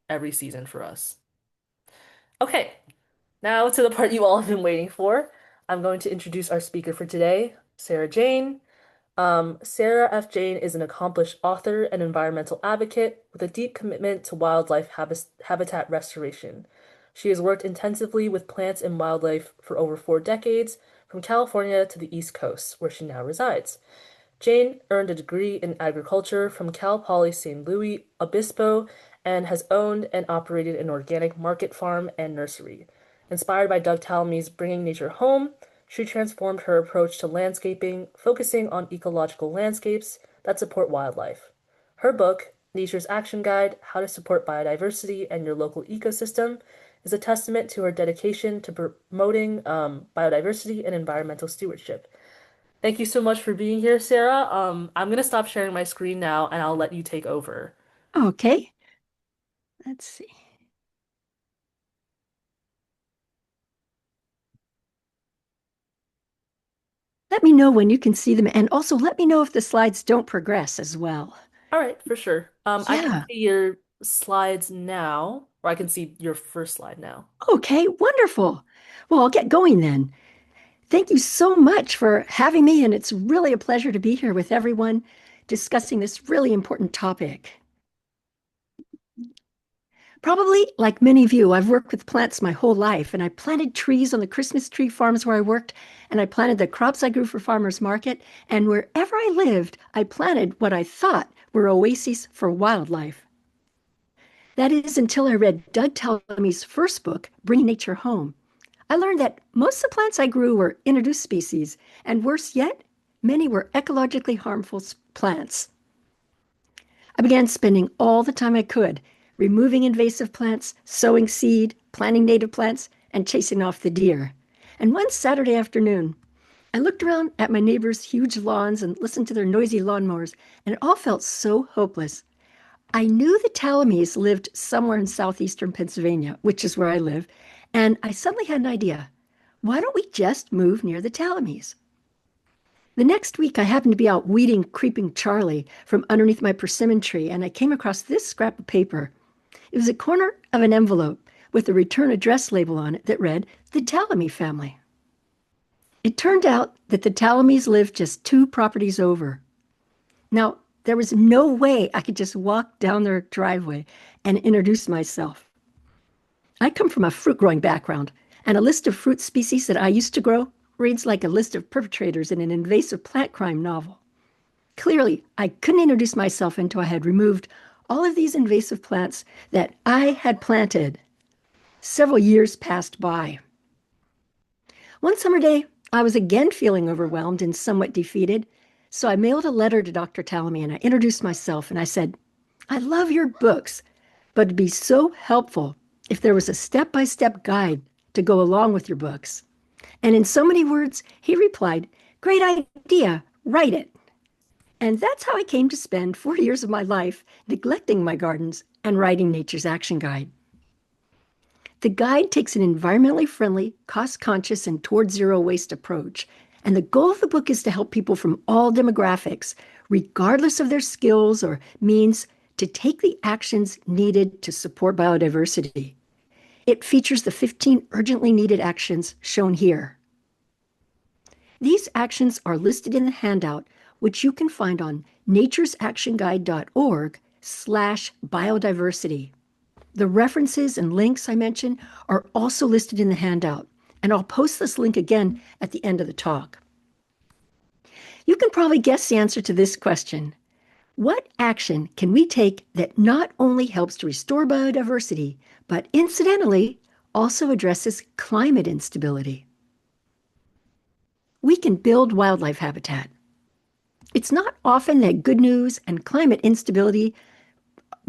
every season for us. Okay, now to the part you all have been waiting for. I'm going to introduce our speaker for today, Sarah Jane. Sarah F. Jane is an accomplished author and environmental advocate with a deep commitment to wildlife habitat restoration. She has worked intensively with plants and wildlife for over 4 decades, from California to the East Coast, where she now resides. Jane earned a degree in agriculture from Cal Poly San Luis Obispo and has owned and operated an organic market farm and nursery. Inspired by Doug Tallamy's Bringing Nature Home, she transformed her approach to landscaping, focusing on ecological landscapes that support wildlife. Her book, Nature's Action Guide: How to Support Biodiversity and Your Local Ecosystem, is a testament to her dedication to promoting biodiversity and environmental stewardship. Thank you so much for being here, Sarah. I'm gonna stop sharing my screen now and I'll let you take over. Okay, let's see. Let me know when you can see them, and also let me know if the slides don't progress as well. All right, for sure. I can Yeah, see your slides now, or I can see your first slide now. okay, wonderful. Well, I'll get going then. Thank you so much for having me, and it's really a pleasure to be here with everyone discussing this really important topic. Probably like many of you, I've worked with plants my whole life, and I planted trees on the Christmas tree farms where I worked, and I planted the crops I grew for farmers market, and wherever I lived, I planted what I thought were oases for wildlife. That is until I read Doug Tallamy's first book, Bringing Nature Home. I learned that most of the plants I grew were introduced species, and worse yet, many were ecologically harmful plants. I began spending all the time I could removing invasive plants, sowing seed, planting native plants, and chasing off the deer. And one Saturday afternoon, I looked around at my neighbors' huge lawns and listened to their noisy lawnmowers, and it all felt so hopeless. I knew the Talamies lived somewhere in southeastern Pennsylvania, which is where I live, and I suddenly had an idea. Why don't we just move near the Talamies? The next week, I happened to be out weeding Creeping Charlie from underneath my persimmon tree, and I came across this scrap of paper. It was a corner of an envelope with a return address label on it that read, The Talamy Family. It turned out that the Talamies lived just 2 properties over. Now, there was no way I could just walk down their driveway and introduce myself. I come from a fruit growing background, and a list of fruit species that I used to grow reads like a list of perpetrators in an invasive plant crime novel. Clearly, I couldn't introduce myself until I had removed all of these invasive plants that I had planted. Several years passed by. One summer day, I was again feeling overwhelmed and somewhat defeated, so I mailed a letter to Dr. Talamy and I introduced myself and I said, I love your books, but it'd be so helpful if there was a step-by-step guide to go along with your books. And in so many words, he replied, Great idea, write it. And that's how I came to spend 40 years of my life neglecting my gardens and writing Nature's Action Guide. The guide takes an environmentally friendly, cost conscious, and toward zero waste approach. And the goal of the book is to help people from all demographics, regardless of their skills or means, to take the actions needed to support biodiversity. It features the 15 urgently needed actions shown here. These actions are listed in the handout, which you can find on naturesactionguide.org/biodiversity. The references and links I mentioned are also listed in the handout, and I'll post this link again at the end of the talk. You can probably guess the answer to this question. What action can we take that not only helps to restore biodiversity, but incidentally also addresses climate instability? We can build wildlife habitat. It's not often that good news and climate instability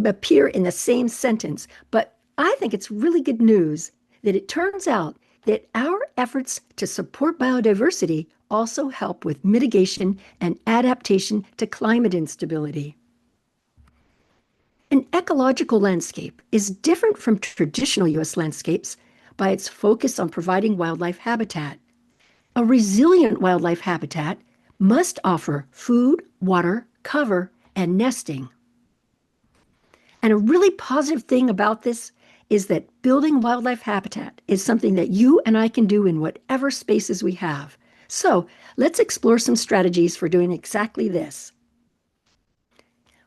appear in the same sentence, but I think it's really good news that it turns out that our efforts to support biodiversity also help with mitigation and adaptation to climate instability. An ecological landscape is different from traditional U.S. landscapes by its focus on providing wildlife habitat. A resilient wildlife habitat must offer food, water, cover, and nesting. And a really positive thing about this is that building wildlife habitat is something that you and I can do in whatever spaces we have. So let's explore some strategies for doing exactly this.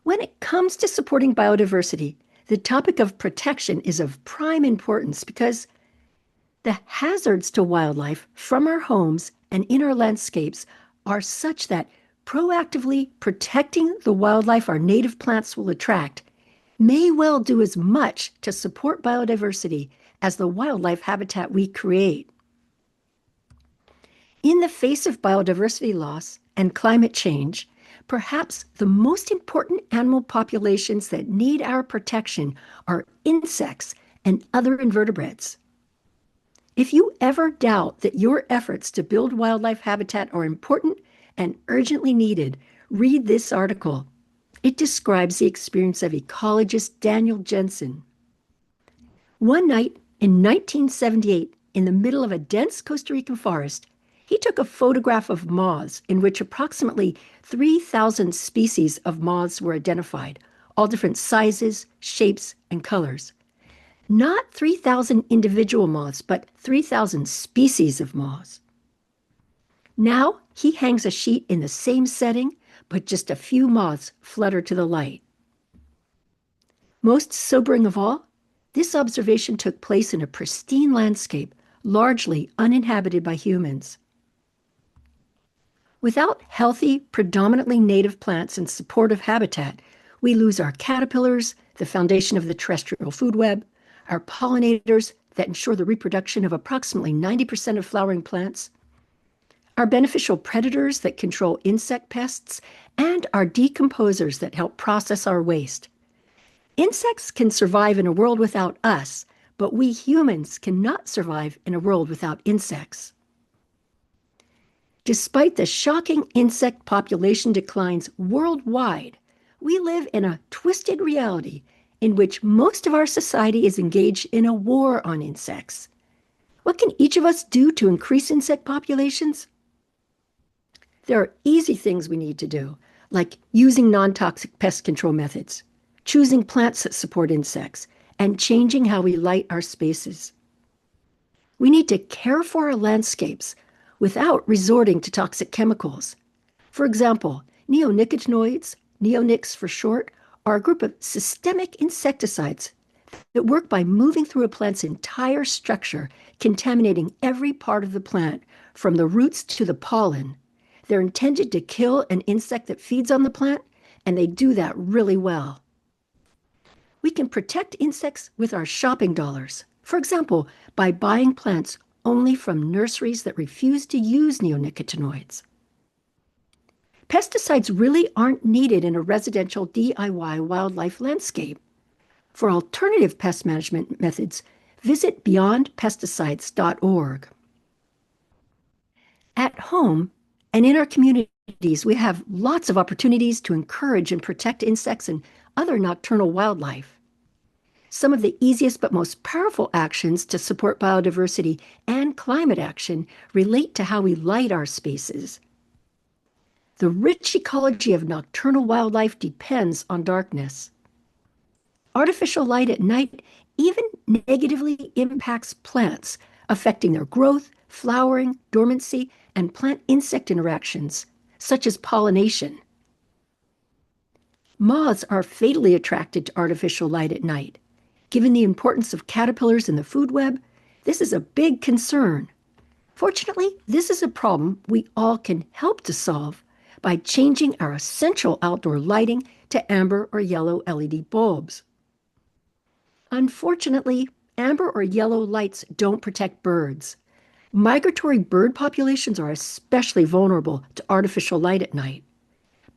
When it comes to supporting biodiversity, the topic of protection is of prime importance because the hazards to wildlife from our homes and in our landscapes are such that proactively protecting the wildlife our native plants will attract may well do as much to support biodiversity as the wildlife habitat we create. In the face of biodiversity loss and climate change, perhaps the most important animal populations that need our protection are insects and other invertebrates. If you ever doubt that your efforts to build wildlife habitat are important and urgently needed, read this article. It describes the experience of ecologist Daniel Jensen. One night in 1978, in the middle of a dense Costa Rican forest, he took a photograph of moths in which approximately 3,000 species of moths were identified, all different sizes, shapes, and colors. Not 3,000 individual moths, but 3,000 species of moths. Now he hangs a sheet in the same setting, but just a few moths flutter to the light. Most sobering of all, this observation took place in a pristine landscape, largely uninhabited by humans. Without healthy, predominantly native plants and supportive habitat, we lose our caterpillars, the foundation of the terrestrial food web, our pollinators that ensure the reproduction of approximately 90% of flowering plants, our beneficial predators that control insect pests, and our decomposers that help process our waste. Insects can survive in a world without us, but we humans cannot survive in a world without insects. Despite the shocking insect population declines worldwide, we live in a twisted reality in which most of our society is engaged in a war on insects. What can each of us do to increase insect populations? There are easy things we need to do, like using non-toxic pest control methods, choosing plants that support insects, and changing how we light our spaces. We need to care for our landscapes without resorting to toxic chemicals. For example, neonicotinoids, neonics for short, are a group of systemic insecticides that work by moving through a plant's entire structure, contaminating every part of the plant, from the roots to the pollen. They're intended to kill an insect that feeds on the plant, and they do that really well. We can protect insects with our shopping dollars. For example, by buying plants only from nurseries that refuse to use neonicotinoids. Pesticides really aren't needed in a residential DIY wildlife landscape. For alternative pest management methods, visit beyondpesticides.org. At home and in our communities, we have lots of opportunities to encourage and protect insects and other nocturnal wildlife. Some of the easiest but most powerful actions to support biodiversity and climate action relate to how we light our spaces. The rich ecology of nocturnal wildlife depends on darkness. Artificial light at night even negatively impacts plants, affecting their growth, flowering, dormancy, and plant-insect interactions, such as pollination. Moths are fatally attracted to artificial light at night. Given the importance of caterpillars in the food web, this is a big concern. Fortunately, this is a problem we all can help to solve by changing our essential outdoor lighting to amber or yellow LED bulbs. Unfortunately, amber or yellow lights don't protect birds. Migratory bird populations are especially vulnerable to artificial light at night.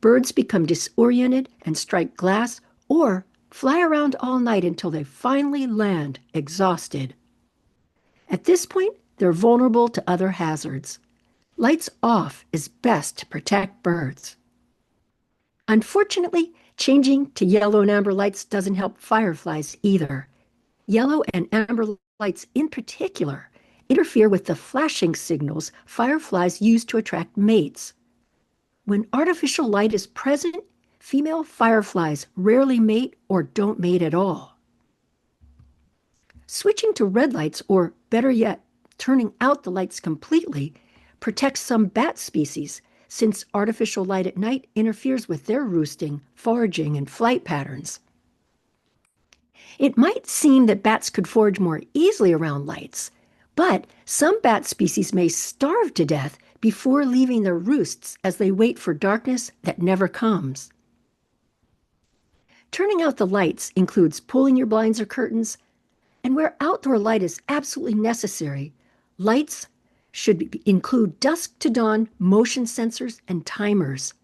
Birds become disoriented and strike glass or fly around all night until they finally land exhausted. At this point, they're vulnerable to other hazards. Lights off is best to protect birds. Unfortunately, changing to yellow and amber lights doesn't help fireflies either. Yellow and amber lights in particular interfere with the flashing signals fireflies use to attract mates. When artificial light is present, Female fireflies rarely mate or don't mate at all. Switching to red lights, or better yet, turning out the lights completely, protects some bat species, since artificial light at night interferes with their roosting, foraging, and flight patterns. It might seem that bats could forage more easily around lights, but some bat species may starve to death before leaving their roosts as they wait for darkness that never comes. Turning out the lights includes pulling your blinds or curtains, and where outdoor light is absolutely necessary, lights should include dusk to dawn motion sensors and timers,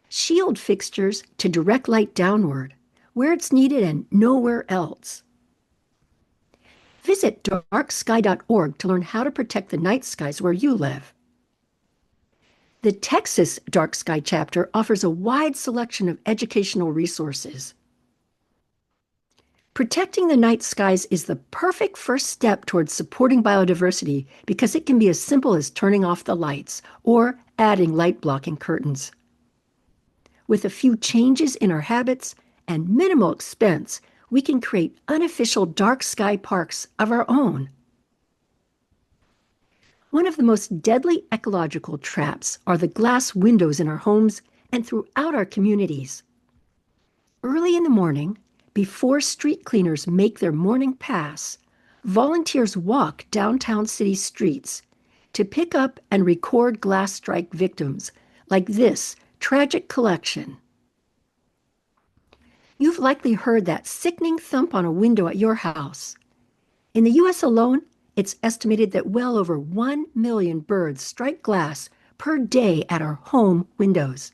shield fixtures to direct light downward, where it's needed and nowhere else. Visit darksky.org to learn how to protect the night skies where you live. The Texas Dark Sky chapter offers a wide selection of educational resources. Protecting the night skies is the perfect first step towards supporting biodiversity because it can be as simple as turning off the lights or adding light-blocking curtains. With a few changes in our habits and minimal expense, we can create unofficial dark sky parks of our own. One of the most deadly ecological traps are the glass windows in our homes and throughout our communities. Early in the morning, before street cleaners make their morning pass, volunteers walk downtown city streets to pick up and record glass strike victims, like this tragic collection. You've likely heard that sickening thump on a window at your house. In the US alone, it's estimated that well over 1 million birds strike glass per day at our home windows.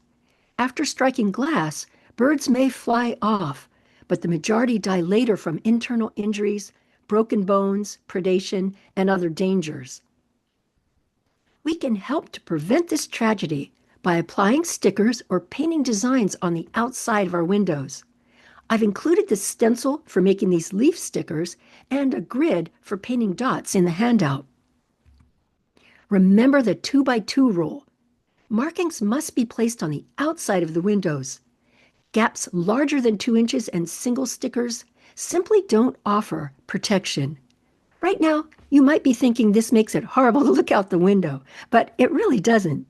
After striking glass, birds may fly off, but the majority die later from internal injuries, broken bones, predation, and other dangers. We can help to prevent this tragedy by applying stickers or painting designs on the outside of our windows. I've included the stencil for making these leaf stickers and a grid for painting dots in the handout. Remember the 2x2 rule. Markings must be placed on the outside of the windows. Gaps larger than 2 inches and single stickers simply don't offer protection. Right now, you might be thinking this makes it horrible to look out the window, but it really doesn't.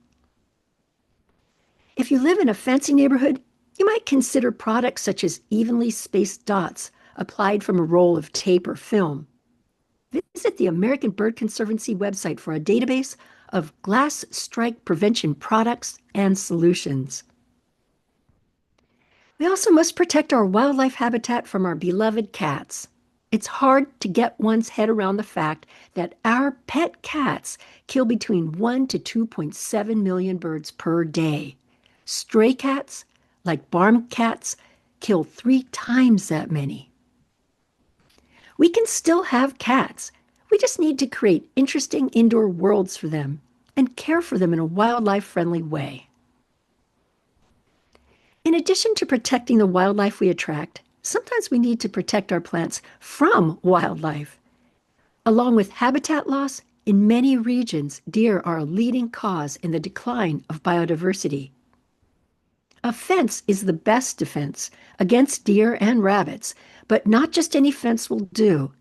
If you live in a fancy neighborhood, you might consider products such as evenly spaced dots applied from a roll of tape or film. Visit the American Bird Conservancy website for a database of glass strike prevention products and solutions. We also must protect our wildlife habitat from our beloved cats. It's hard to get one's head around the fact that our pet cats kill between 1 to 2.7 million birds per day. Stray cats, like barn cats, kill 3 times that many. We can still have cats. We just need to create interesting indoor worlds for them and care for them in a wildlife-friendly way. In addition to protecting the wildlife we attract, sometimes we need to protect our plants from wildlife. Along with habitat loss, in many regions, deer are a leading cause in the decline of biodiversity. A fence is the best defense against deer and rabbits, but not just any fence will do.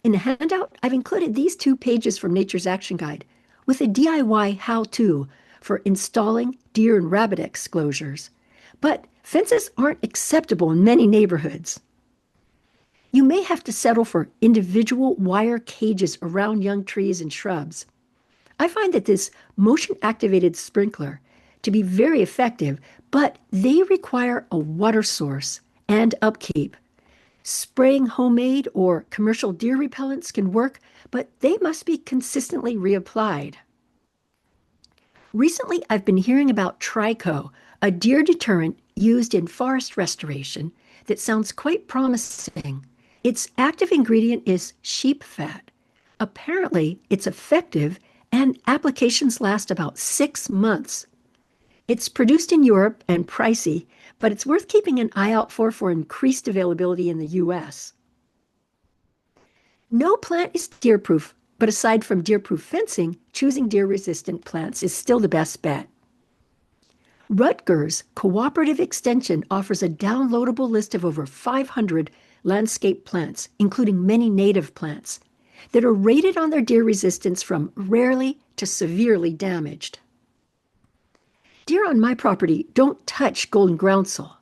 In the handout, I've included these 2 pages from Nature's Action Guide with a DIY how-to for installing deer and rabbit exclosures. But fences aren't acceptable in many neighborhoods. You may have to settle for individual wire cages around young trees and shrubs. I find that this motion-activated sprinkler to be very effective, but they require a water source and upkeep. Spraying homemade or commercial deer repellents can work, but they must be consistently reapplied. Recently, I've been hearing about Trico, a deer deterrent used in forest restoration that sounds quite promising. Its active ingredient is sheep fat. Apparently, it's effective and applications last about 6 months. It's produced in Europe and pricey, but it's worth keeping an eye out for increased availability in the US. No plant is deer-proof, but aside from deer-proof fencing, choosing deer-resistant plants is still the best bet. Rutgers Cooperative Extension offers a downloadable list of over 500 landscape plants, including many native plants, that are rated on their deer resistance from rarely to severely damaged. Deer on my property don't touch golden groundsel,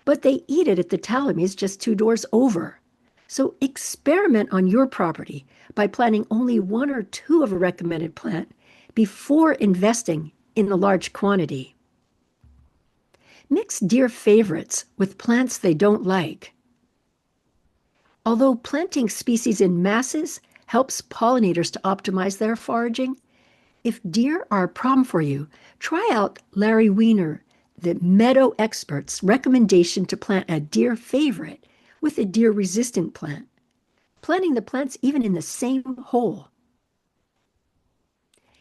but they eat it at the Talamies just 2 doors over. So experiment on your property by planting only one or two of a recommended plant before investing in a large quantity. Mix deer favorites with plants they don't like. Although planting species in masses helps pollinators to optimize their foraging, if deer are a problem for you, try out Larry Weiner, the meadow expert's recommendation to plant a deer favorite with a deer-resistant plant, planting the plants even in the same hole.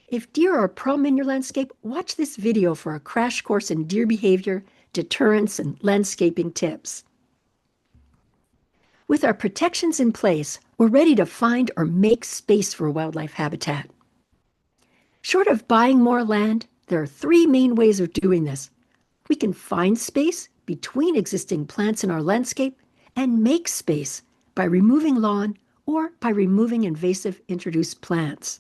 If deer are a problem in your landscape, watch this video for a crash course in deer behavior, deterrence, and landscaping tips. With our protections in place, we're ready to find or make space for wildlife habitat. Short of buying more land, there are three main ways of doing this. We can find space between existing plants in our landscape and make space by removing lawn or by removing invasive introduced plants.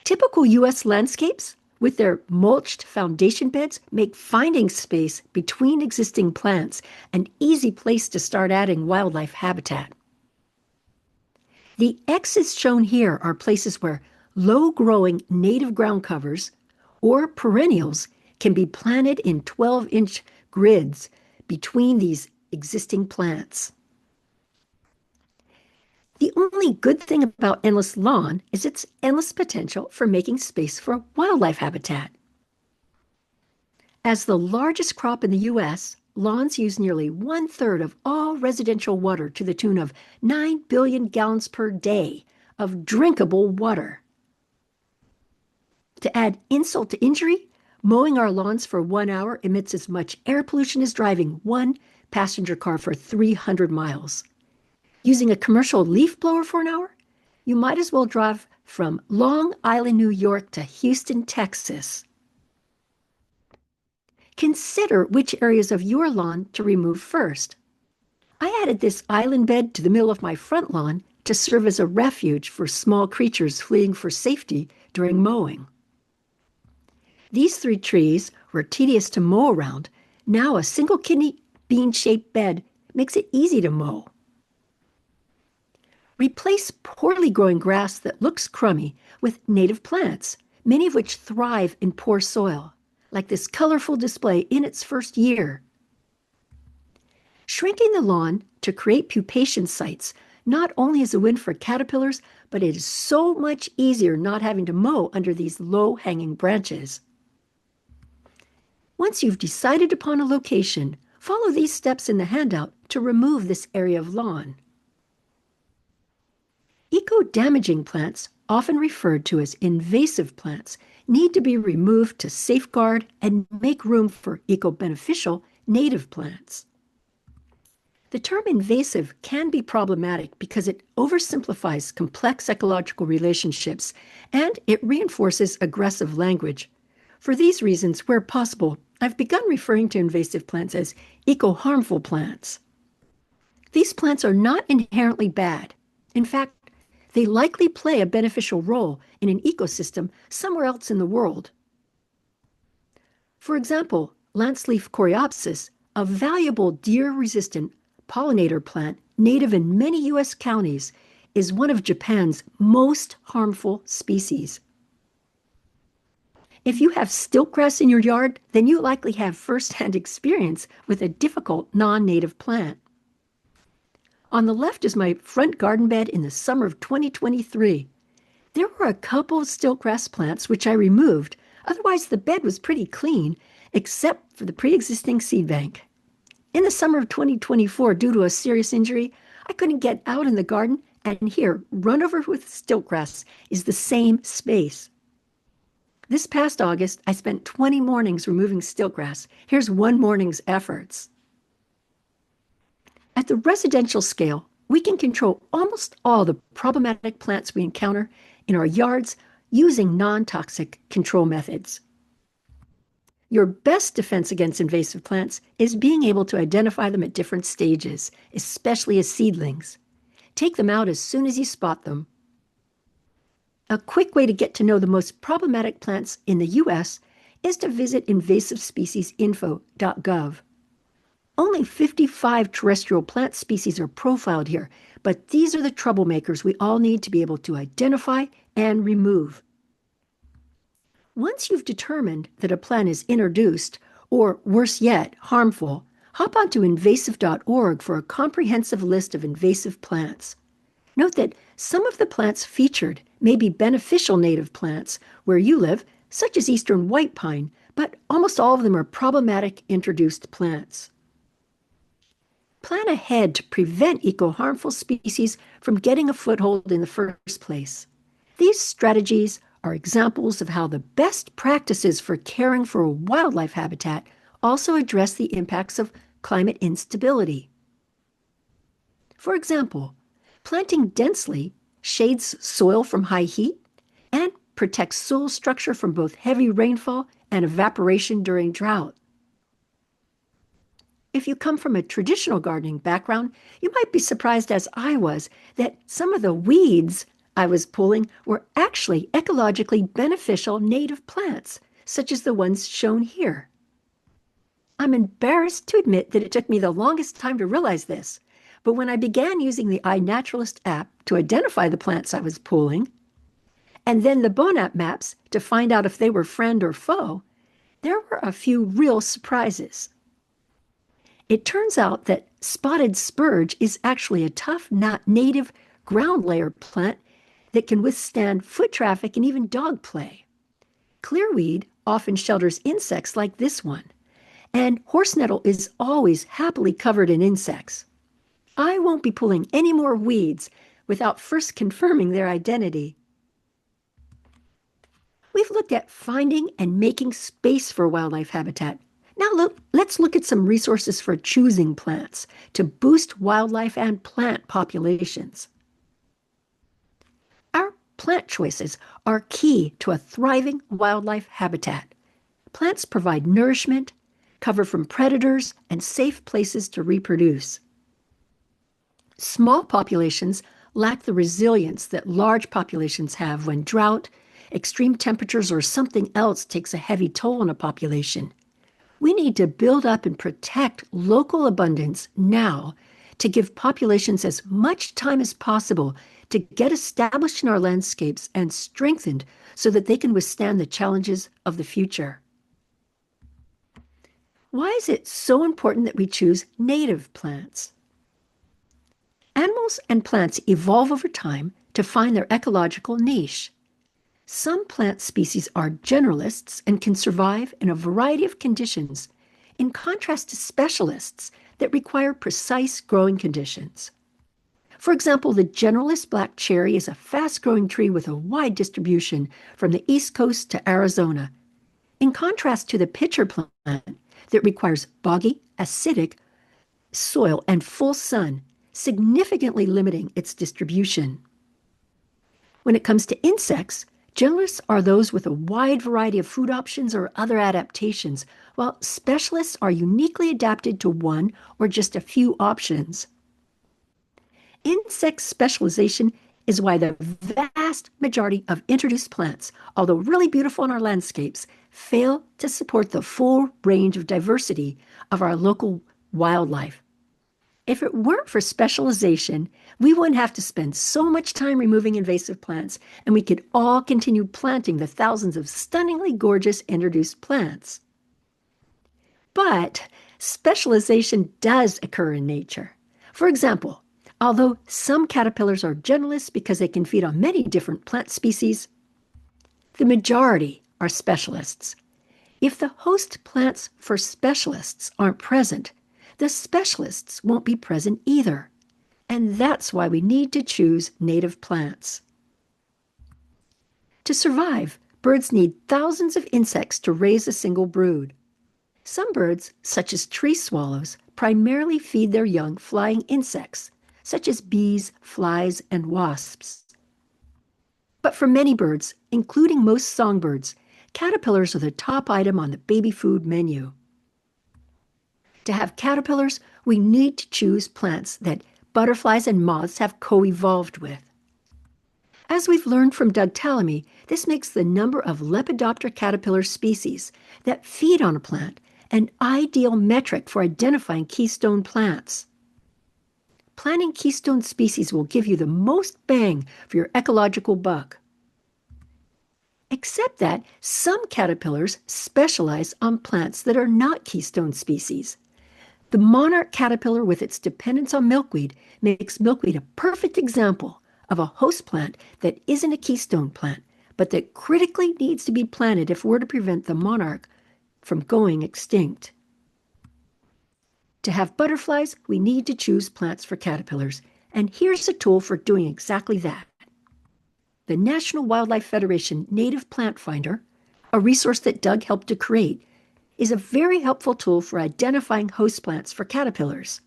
Typical U.S. landscapes, with their mulched foundation beds, make finding space between existing plants an easy place to start adding wildlife habitat. The X's shown here are places where low-growing native ground covers or perennials can be planted in 12-inch grids between these existing plants. The only good thing about endless lawn is its endless potential for making space for wildlife habitat. As the largest crop in the U.S., lawns use nearly 1/3 of all residential water to the tune of 9 billion gallons per day of drinkable water. To add insult to injury, mowing our lawns for 1 hour emits as much air pollution as driving one passenger car for 300 miles. Using a commercial leaf blower for an hour, you might as well drive from Long Island, New York to Houston, Texas. Consider which areas of your lawn to remove first. I added this island bed to the middle of my front lawn to serve as a refuge for small creatures fleeing for safety during mowing. These 3 trees were tedious to mow around. Now a single kidney bean-shaped bed makes it easy to mow. Replace poorly growing grass that looks crummy with native plants, many of which thrive in poor soil, like this colorful display in its first year. Shrinking the lawn to create pupation sites not only is a win for caterpillars, but it is so much easier not having to mow under these low-hanging branches. Once you've decided upon a location, follow these steps in the handout to remove this area of lawn. Eco-damaging plants, often referred to as invasive plants, need to be removed to safeguard and make room for eco-beneficial native plants. The term invasive can be problematic because it oversimplifies complex ecological relationships and it reinforces aggressive language. For these reasons, where possible, I've begun referring to invasive plants as eco-harmful plants. These plants are not inherently bad. In fact, they likely play a beneficial role in an ecosystem somewhere else in the world. For example, lanceleaf coreopsis, a valuable deer-resistant pollinator plant native in many U.S. counties, is one of Japan's most harmful species. If you have stiltgrass in your yard, then you likely have first-hand experience with a difficult non-native plant. On the left is my front garden bed in the summer of 2023. There were a couple of stiltgrass plants which I removed. Otherwise, the bed was pretty clean, except for the pre-existing seed bank. In the summer of 2024, due to a serious injury, I couldn't get out in the garden, and here, run over with stiltgrass is the same space. This past August, I spent 20 mornings removing stiltgrass. Here's one morning's efforts. At the residential scale, we can control almost all the problematic plants we encounter in our yards using non-toxic control methods. Your best defense against invasive plants is being able to identify them at different stages, especially as seedlings. Take them out as soon as you spot them. A quick way to get to know the most problematic plants in the US is to visit invasivespeciesinfo.gov. Only 55 terrestrial plant species are profiled here, but these are the troublemakers we all need to be able to identify and remove. Once you've determined that a plant is introduced, or worse yet, harmful, hop onto invasive.org for a comprehensive list of invasive plants. Note that some of the plants featured may be beneficial native plants where you live, such as eastern white pine, but almost all of them are problematic introduced plants. Plan ahead to prevent eco-harmful species from getting a foothold in the first place. These strategies are examples of how the best practices for caring for a wildlife habitat also address the impacts of climate instability. For example, planting densely shades soil from high heat and protects soil structure from both heavy rainfall and evaporation during drought. If you come from a traditional gardening background, you might be surprised, as I was, that some of the weeds I was pulling were actually ecologically beneficial native plants, such as the ones shown here. I'm embarrassed to admit that it took me the longest time to realize this, but when I began using the iNaturalist app to identify the plants I was pulling, and then the Bonap maps to find out if they were friend or foe, there were a few real surprises. It turns out that spotted spurge is actually a tough, not native ground layer plant that can withstand foot traffic and even dog play. Clearweed often shelters insects like this one, and horse nettle is always happily covered in insects. I won't be pulling any more weeds without first confirming their identity. We've looked at finding and making space for wildlife habitat. Now let's look at some resources for choosing plants to boost wildlife and plant populations. Our plant choices are key to a thriving wildlife habitat. Plants provide nourishment, cover from predators, and safe places to reproduce. Small populations lack the resilience that large populations have when drought, extreme temperatures, or something else takes a heavy toll on a population. We need to build up and protect local abundance now to give populations as much time as possible to get established in our landscapes and strengthened so that they can withstand the challenges of the future. Why is it so important that we choose native plants? Animals and plants evolve over time to find their ecological niche. Some plant species are generalists and can survive in a variety of conditions, in contrast to specialists that require precise growing conditions. For example, the generalist black cherry is a fast-growing tree with a wide distribution from the East Coast to Arizona, in contrast to the pitcher plant that requires boggy, acidic soil and full sun, significantly limiting its distribution. When it comes to insects, generalists are those with a wide variety of food options or other adaptations, while specialists are uniquely adapted to one or just a few options. Insect specialization is why the vast majority of introduced plants, although really beautiful in our landscapes, fail to support the full range of diversity of our local wildlife. If it weren't for specialization, we wouldn't have to spend so much time removing invasive plants, and we could all continue planting the thousands of stunningly gorgeous introduced plants. But specialization does occur in nature. For example, although some caterpillars are generalists because they can feed on many different plant species, the majority are specialists. If the host plants for specialists aren't present, the specialists won't be present either. And that's why we need to choose native plants. To survive, birds need thousands of insects to raise a single brood. Some birds, such as tree swallows, primarily feed their young flying insects, such as bees, flies, and wasps. But for many birds, including most songbirds, caterpillars are the top item on the baby food menu. To have caterpillars, we need to choose plants that butterflies and moths have co-evolved with. As we've learned from Doug Tallamy, this makes the number of Lepidoptera caterpillar species that feed on a plant an ideal metric for identifying keystone plants. Planting keystone species will give you the most bang for your ecological buck. Except that some caterpillars specialize on plants that are not keystone species. The monarch caterpillar, with its dependence on milkweed, makes milkweed a perfect example of a host plant that isn't a keystone plant, but that critically needs to be planted if we're to prevent the monarch from going extinct. To have butterflies, we need to choose plants for caterpillars, and here's a tool for doing exactly that. The National Wildlife Federation Native Plant Finder, a resource that Doug helped to create, is a very helpful tool for identifying host plants for caterpillars.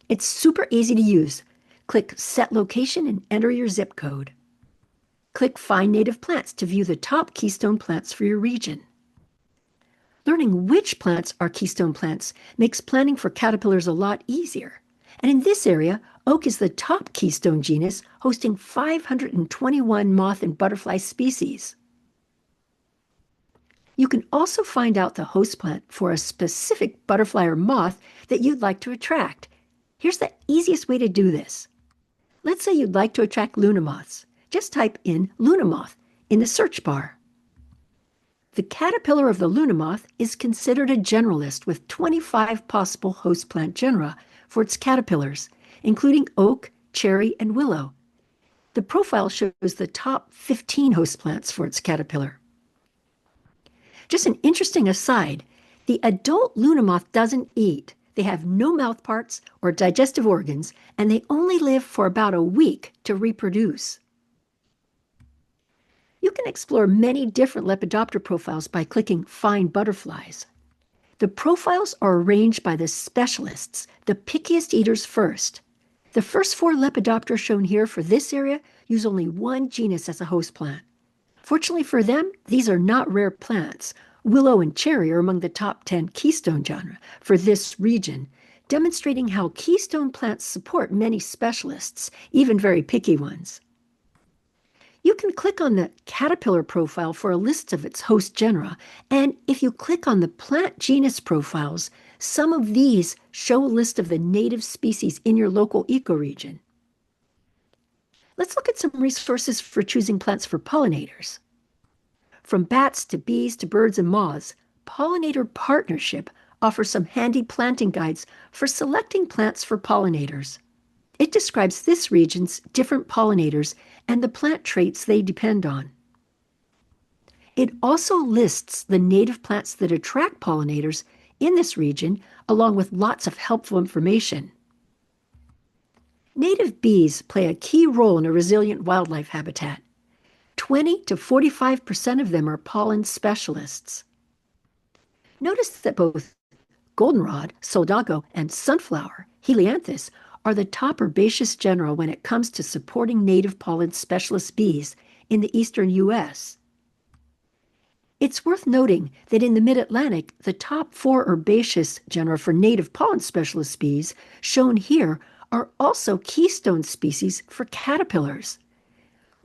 It's super easy to use. Click Set Location and enter your zip code. Click Find Native Plants to view the top keystone plants for your region. Learning which plants are keystone plants makes planning for caterpillars a lot easier. And in this area, oak is the top keystone genus, hosting 521 moth and butterfly species. You can also find out the host plant for a specific butterfly or moth that you'd like to attract. Here's the easiest way to do this. Let's say you'd like to attract Luna moths. Just type in Luna moth in the search bar. The caterpillar of the Luna moth is considered a generalist with 25 possible host plant genera for its caterpillars, including oak, cherry, and willow. The profile shows the top 15 host plants for its caterpillar. Just an interesting aside, the adult Luna moth doesn't eat. They have no mouth parts or digestive organs, and they only live for about a week to reproduce. You can explore many different Lepidoptera profiles by clicking Find Butterflies. The profiles are arranged by the specialists, the pickiest eaters first. The first 4 Lepidoptera shown here for this area use only one genus as a host plant. Fortunately for them, these are not rare plants. Willow and cherry are among the top 10 keystone genera for this region, demonstrating how keystone plants support many specialists, even very picky ones. You can click on the caterpillar profile for a list of its host genera, and if you click on the plant genus profiles, some of these show a list of the native species in your local ecoregion. Let's look at some resources for choosing plants for pollinators. From bats to bees to birds and moths, Pollinator Partnership offers some handy planting guides for selecting plants for pollinators. It describes this region's different pollinators and the plant traits they depend on. It also lists the native plants that attract pollinators in this region, along with lots of helpful information. Native bees play a key role in a resilient wildlife habitat. 20 to 45% of them are pollen specialists. Notice that both goldenrod, soldago, and sunflower, helianthus, are the top herbaceous genera when it comes to supporting native pollen specialist bees in the eastern U.S. It's worth noting that in the mid-Atlantic, the top 4 herbaceous genera for native pollen specialist bees, shown here, are also keystone species for caterpillars.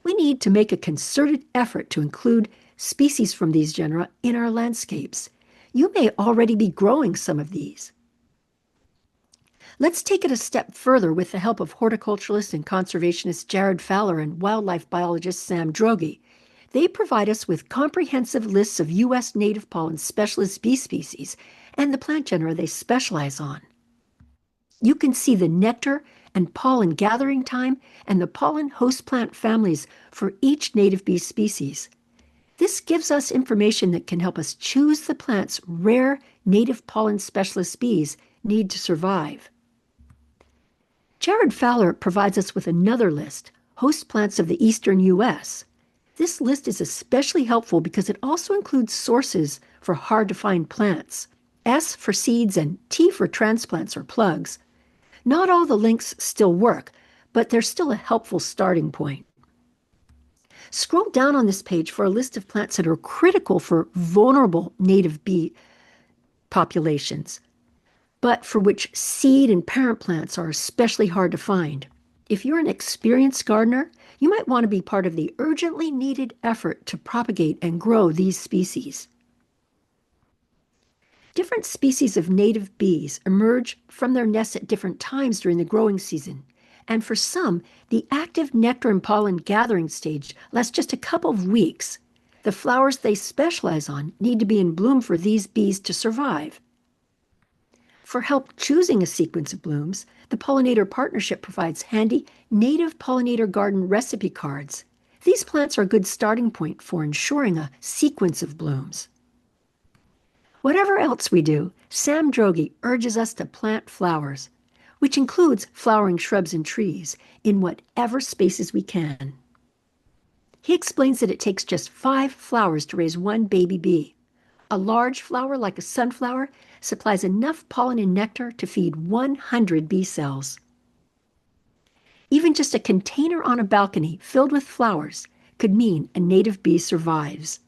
We need to make a concerted effort to include species from these genera in our landscapes. You may already be growing some of these. Let's take it a step further with the help of horticulturalist and conservationist Jared Fowler and wildlife biologist Sam Droege. They provide us with comprehensive lists of U.S. native pollen specialist bee species and the plant genera they specialize on. You can see the nectar and pollen gathering time and the pollen host plant families for each native bee species. This gives us information that can help us choose the plants rare native pollen specialist bees need to survive. Jared Fowler provides us with another list, host plants of the eastern U.S. This list is especially helpful because it also includes sources for hard-to-find plants, S for seeds and T for transplants or plugs. Not all the links still work, but they're still a helpful starting point. Scroll down on this page for a list of plants that are critical for vulnerable native bee populations, but for which seed and parent plants are especially hard to find. If you're an experienced gardener, you might want to be part of the urgently needed effort to propagate and grow these species. Different species of native bees emerge from their nests at different times during the growing season. And for some, the active nectar and pollen gathering stage lasts just a couple of weeks. The flowers they specialize on need to be in bloom for these bees to survive. For help choosing a sequence of blooms, the Pollinator Partnership provides handy native pollinator garden recipe cards. These plants are a good starting point for ensuring a sequence of blooms. Whatever else we do, Sam Droege urges us to plant flowers, which includes flowering shrubs and trees, in whatever spaces we can. He explains that it takes just 5 flowers to raise one baby bee. A large flower like a sunflower supplies enough pollen and nectar to feed 100 bee cells. Even just a container on a balcony filled with flowers could mean a native bee survives.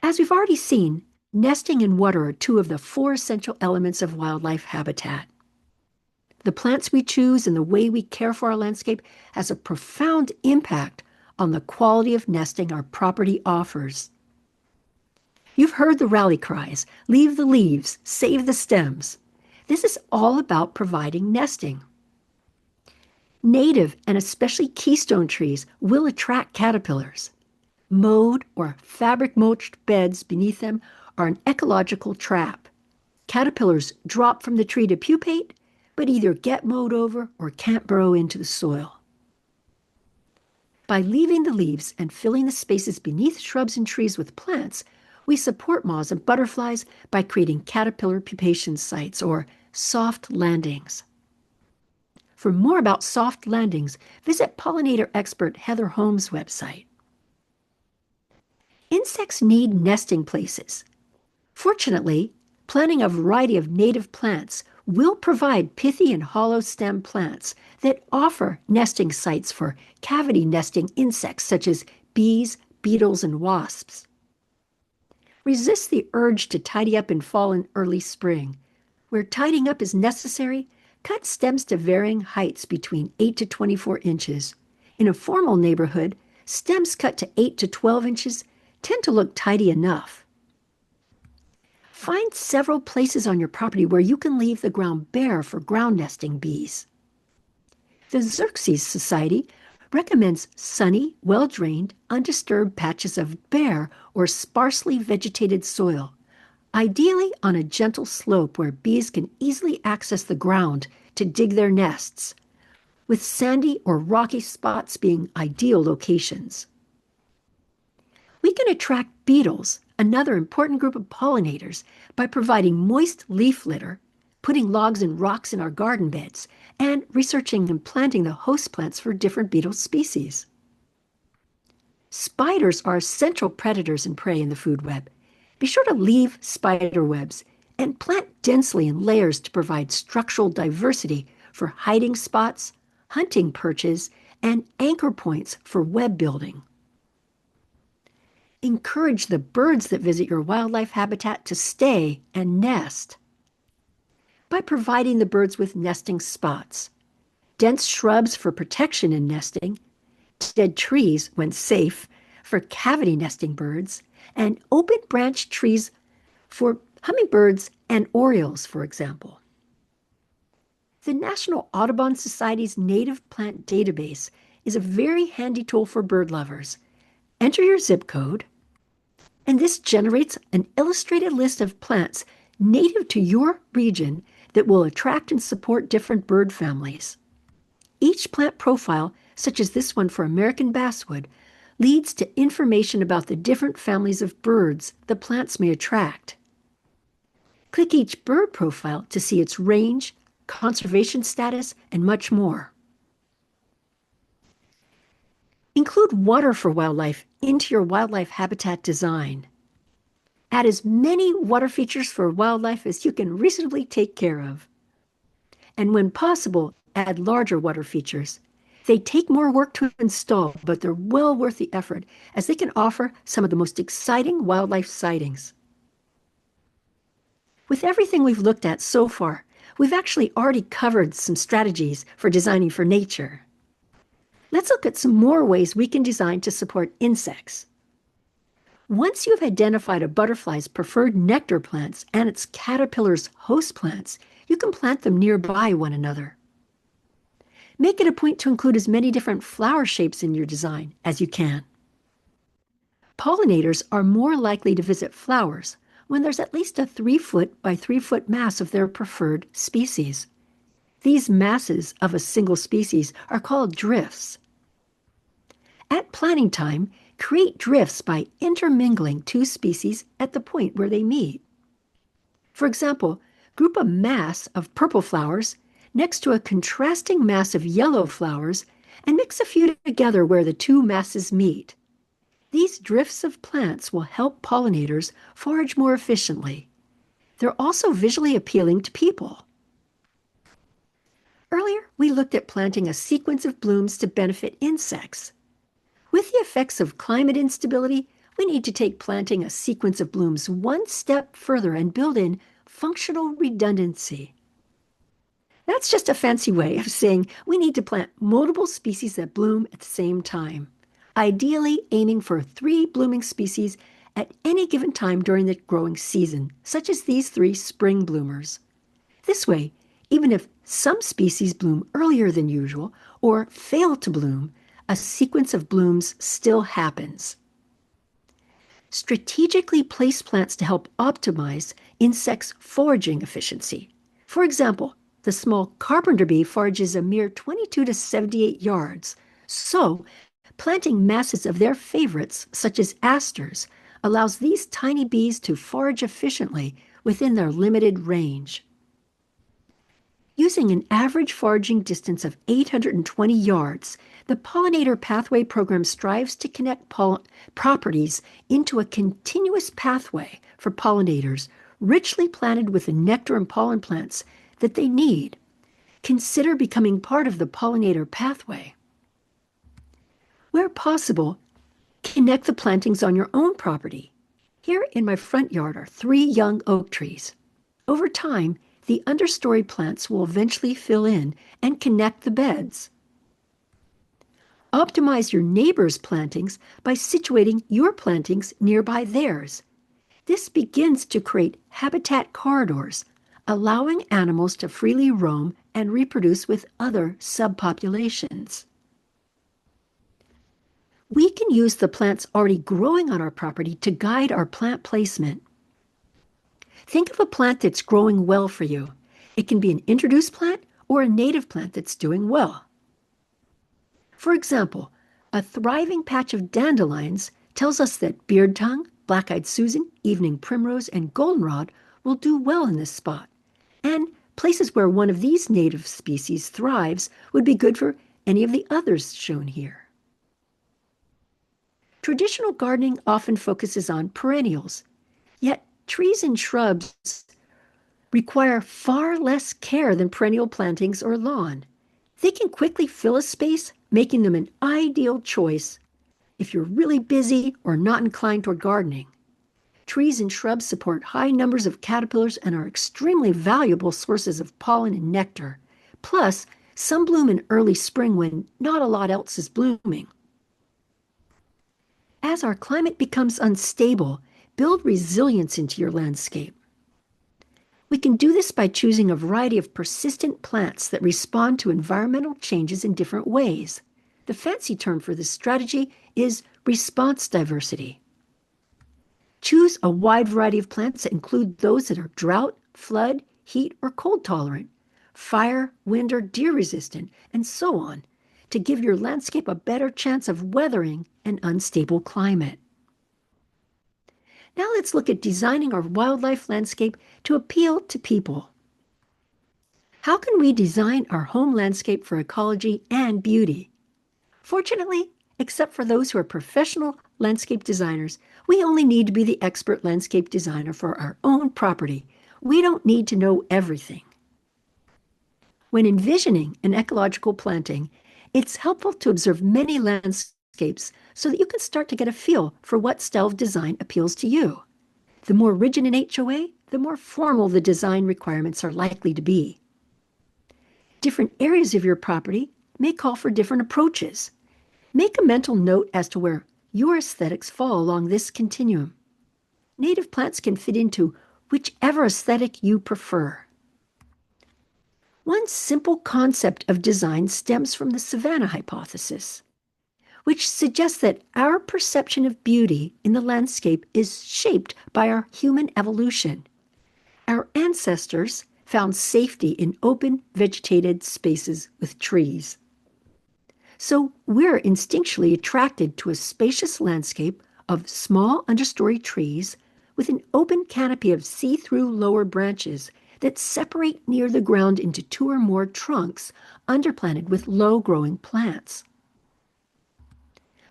As we've already seen, nesting and water are 2 of the 4 essential elements of wildlife habitat. The plants we choose and the way we care for our landscape has a profound impact on the quality of nesting our property offers. You've heard the rally cries, leave the leaves, save the stems. This is all about providing nesting. Native and especially keystone trees will attract caterpillars. Mowed or fabric mulched beds beneath them are an ecological trap. Caterpillars drop from the tree to pupate, but either get mowed over or can't burrow into the soil. By leaving the leaves and filling the spaces beneath shrubs and trees with plants, we support moths and butterflies by creating caterpillar pupation sites or soft landings. For more about soft landings, visit pollinator expert Heather Holmes' website. Insects need nesting places. Fortunately, planting a variety of native plants will provide pithy and hollow stem plants that offer nesting sites for cavity nesting insects such as bees, beetles, and wasps. Resist the urge to tidy up in fall and early spring. Where tidying up is necessary, cut stems to varying heights between 8 to 24 inches. In a formal neighborhood, stems cut to 8 to 12 inches tend to look tidy enough. Find several places on your property where you can leave the ground bare for ground nesting bees. The Xerxes Society recommends sunny, well-drained, undisturbed patches of bare or sparsely vegetated soil, ideally on a gentle slope where bees can easily access the ground to dig their nests, with sandy or rocky spots being ideal locations. We can attract beetles, another important group of pollinators, by providing moist leaf litter, putting logs and rocks in our garden beds, and researching and planting the host plants for different beetle species. Spiders are central predators and prey in the food web. Be sure to leave spider webs and plant densely in layers to provide structural diversity for hiding spots, hunting perches, and anchor points for web building. Encourage the birds that visit your wildlife habitat to stay and nest by providing the birds with nesting spots, dense shrubs for protection and nesting, dead trees, when safe, for cavity nesting birds, and open branch trees for hummingbirds and orioles, for example. The National Audubon Society's Native Plant Database is a very handy tool for bird lovers. Enter your zip code, and this generates an illustrated list of plants native to your region that will attract and support different bird families. Each plant profile, such as this one for American basswood, leads to information about the different families of birds the plants may attract. Click each bird profile to see its range, conservation status, and much more. Include water for wildlife into your wildlife habitat design. Add as many water features for wildlife as you can reasonably take care of. And when possible, add larger water features. They take more work to install, but they're well worth the effort as they can offer some of the most exciting wildlife sightings. With everything we've looked at so far, we've actually already covered some strategies for designing for nature. Let's look at some more ways we can design to support insects. Once you've identified a butterfly's preferred nectar plants and its caterpillar's host plants, you can plant them nearby one another. Make it a point to include as many different flower shapes in your design as you can. Pollinators are more likely to visit flowers when there's at least a 3-foot by 3-foot mass of their preferred species. These masses of a single species are called drifts. At planting time, create drifts by intermingling two species at the point where they meet. For example, group a mass of purple flowers next to a contrasting mass of yellow flowers and mix a few together where the two masses meet. These drifts of plants will help pollinators forage more efficiently. They're also visually appealing to people. Earlier, we looked at planting a sequence of blooms to benefit insects. With the effects of climate instability, we need to take planting a sequence of blooms one step further and build in functional redundancy. That's just a fancy way of saying we need to plant multiple species that bloom at the same time, ideally aiming for 3 blooming species at any given time during the growing season, such as these 3 spring bloomers. This way, even if some species bloom earlier than usual or fail to bloom, a sequence of blooms still happens. Strategically place plants to help optimize insects' foraging efficiency. For example, the small carpenter bee forages a mere 22 to 78 yards. So, planting masses of their favorites, such as asters, allows these tiny bees to forage efficiently within their limited range. Using an average foraging distance of 820 yards, the Pollinator Pathway Program strives to connect properties into a continuous pathway for pollinators, richly planted with the nectar and pollen plants that they need. Consider becoming part of the pollinator pathway. Where possible, connect the plantings on your own property. Here in my front yard are 3 young oak trees. Over time, the understory plants will eventually fill in and connect the beds. Optimize your neighbor's plantings by situating your plantings nearby theirs. This begins to create habitat corridors, allowing animals to freely roam and reproduce with other subpopulations. We can use the plants already growing on our property to guide our plant placement. Think of a plant that's growing well for you. It can be an introduced plant or a native plant that's doing well. For example, a thriving patch of dandelions tells us that beard tongue, black-eyed Susan, evening primrose, and goldenrod will do well in this spot. And places where one of these native species thrives would be good for any of the others shown here. Traditional gardening often focuses on perennials, yet trees and shrubs require far less care than perennial plantings or lawn. They can quickly fill a space, making them an ideal choice if you're really busy or not inclined toward gardening. Trees and shrubs support high numbers of caterpillars and are extremely valuable sources of pollen and nectar. Plus, some bloom in early spring when not a lot else is blooming. As our climate becomes unstable, build resilience into your landscape. We can do this by choosing a variety of persistent plants that respond to environmental changes in different ways. The fancy term for this strategy is response diversity. Choose a wide variety of plants that include those that are drought, flood, heat, or cold tolerant, fire, wind, or deer resistant, and so on, to give your landscape a better chance of weathering an unstable climate. Now let's look at designing our wildlife landscape to appeal to people. How can we design our home landscape for ecology and beauty? Fortunately, except for those who are professional landscape designers, we only need to be the expert landscape designer for our own property. We don't need to know everything. When envisioning an ecological planting, It's helpful to observe many landscapes so that you can start to get a feel for what style of design appeals to you. The more rigid an HOA, the more formal the design requirements are likely to be. Different areas of your property may call for different approaches. Make a mental note as to where your aesthetics fall along this continuum. Native plants can fit into whichever aesthetic you prefer. One simple concept of design stems from the savanna hypothesis, which suggests that our perception of beauty in the landscape is shaped by our human evolution. Our ancestors found safety in open, vegetated spaces with trees. So we're instinctually attracted to a spacious landscape of small understory trees with an open canopy of see-through lower branches that separate near the ground into two or more trunks underplanted with low-growing plants.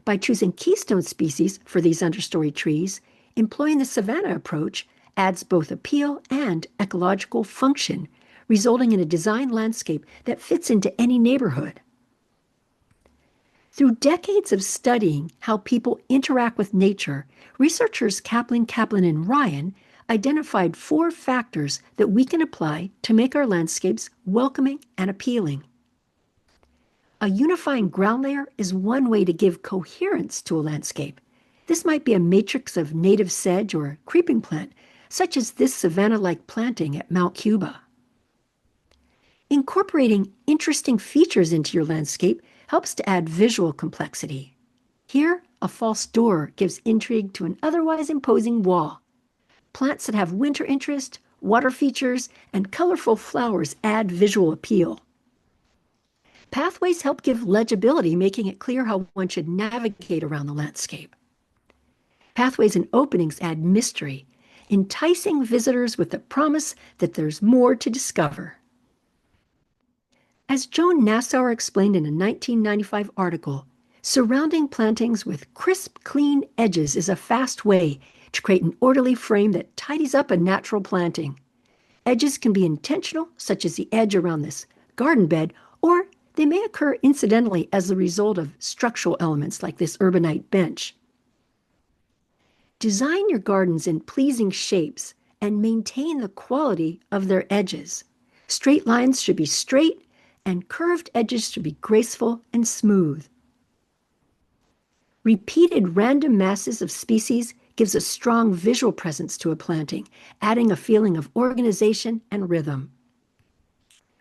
By choosing keystone species for these understory trees, employing the savanna approach adds both appeal and ecological function, resulting in a design landscape that fits into any neighborhood. Through decades of studying how people interact with nature, researchers Kaplan, and Ryan identified 4 factors that we can apply to make our landscapes welcoming and appealing. A unifying ground layer is one way to give coherence to a landscape. This might be a matrix of native sedge or a creeping plant, such as this savanna-like planting at Mount Cuba. Incorporating interesting features into your landscape helps to add visual complexity. Here, a false door gives intrigue to an otherwise imposing wall. Plants that have winter interest, water features, and colorful flowers add visual appeal. Pathways help give legibility, making it clear how one should navigate around the landscape. Pathways and openings add mystery, enticing visitors with the promise that there's more to discover. As Joan Nassauer explained in a 1995 article, surrounding plantings with crisp, clean edges is a fast way to create an orderly frame that tidies up a natural planting. Edges can be intentional, such as the edge around this garden bed, or they may occur incidentally as the result of structural elements like this urbanite bench. Design your gardens in pleasing shapes and maintain the quality of their edges. Straight lines should be straight, and curved edges should be graceful and smooth. Repeated random masses of species gives a strong visual presence to a planting, adding a feeling of organization and rhythm.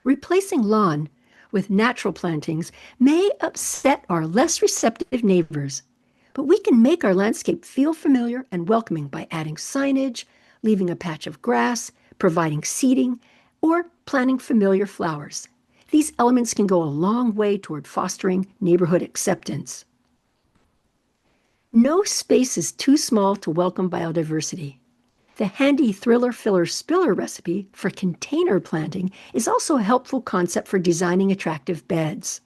Replacing lawn with natural plantings may upset our less receptive neighbors, but we can make our landscape feel familiar and welcoming by adding signage, leaving a patch of grass, providing seating, or planting familiar flowers. These elements can go a long way toward fostering neighborhood acceptance. No space is too small to welcome biodiversity. The handy thriller filler spiller recipe for container planting is also a helpful concept for designing attractive beds.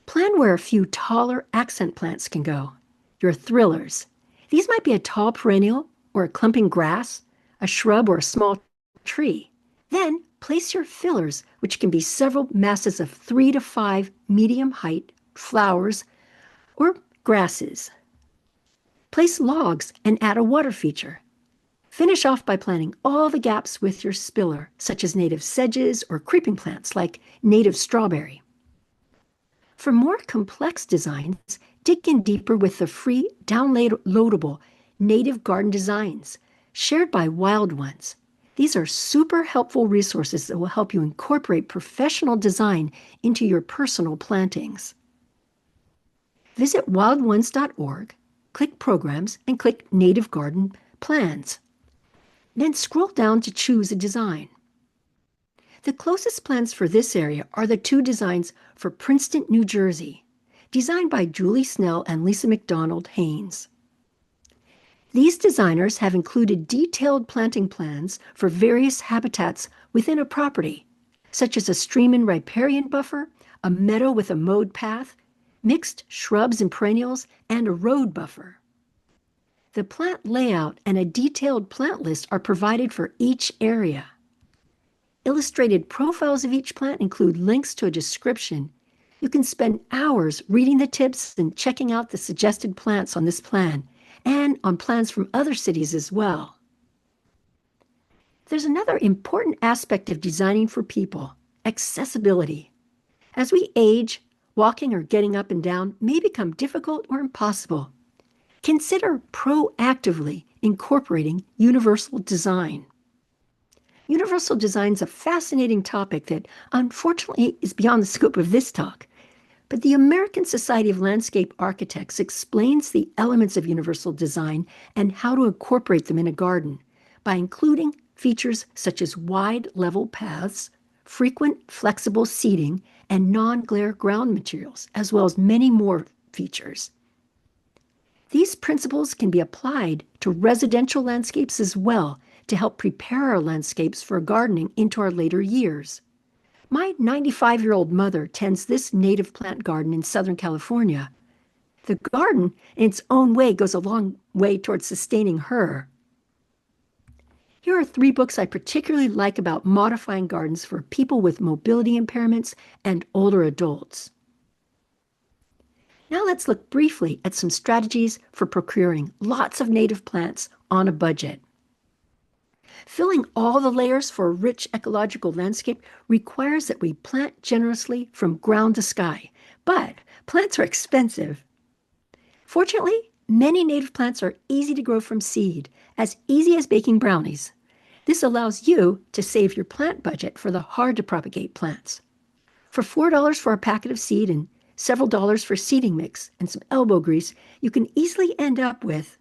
Plan where a few taller accent plants can go, your thrillers. These might be a tall perennial or a clumping grass, a shrub or a small tree. Then place your fillers, which can be several masses of 3 to 5 medium height flowers or grasses. Place logs and add a water feature. Finish off by planting all the gaps with your spiller, such as native sedges or creeping plants like native strawberry. For more complex designs, dig in deeper with the free downloadable native garden designs shared by ReWilders. These are super helpful resources that will help you incorporate professional design into your personal plantings. Visit wildones.org, click Programs, and click Native Garden Plans. Then scroll down to choose a design. The closest plans for this area are the 2 designs for Princeton, New Jersey, designed by Julie Snell and Lisa McDonald Haynes. These designers have included detailed planting plans for various habitats within a property, such as a stream and riparian buffer, a meadow with a mowed path, mixed shrubs and perennials, and a road buffer. The plant layout and a detailed plant list are provided for each area. Illustrated profiles of each plant include links to a description You can spend hours reading the tips and checking out the suggested plants on this plan and on plans from other cities as well. There's another important aspect of designing for people: accessibility. As we age, walking or getting up and down may become difficult or impossible. Consider proactively incorporating universal design. Universal design is a fascinating topic that unfortunately is beyond the scope of this talk. But the American Society of Landscape Architects explains the elements of universal design and how to incorporate them in a garden by including features such as wide level paths, frequent flexible seating, and non-glare ground materials, as well as many more features. These principles can be applied to residential landscapes as well to help prepare our landscapes for gardening into our later years. My 95-year-old mother tends this native plant garden in Southern California. The garden, in its own way, goes a long way towards sustaining her. Here are 3 books I particularly like about modifying gardens for people with mobility impairments and older adults. Now let's look briefly at some strategies for procuring lots of native plants on a budget. Filling all the layers for a rich ecological landscape requires that we plant generously from ground to sky, but plants are expensive. Fortunately, many native plants are easy to grow from seed, as easy as baking brownies. This allows you to save your plant budget for the hard-to-propagate plants. For $4 for a packet of seed and several dollars for seeding mix and some elbow grease, you can easily end up with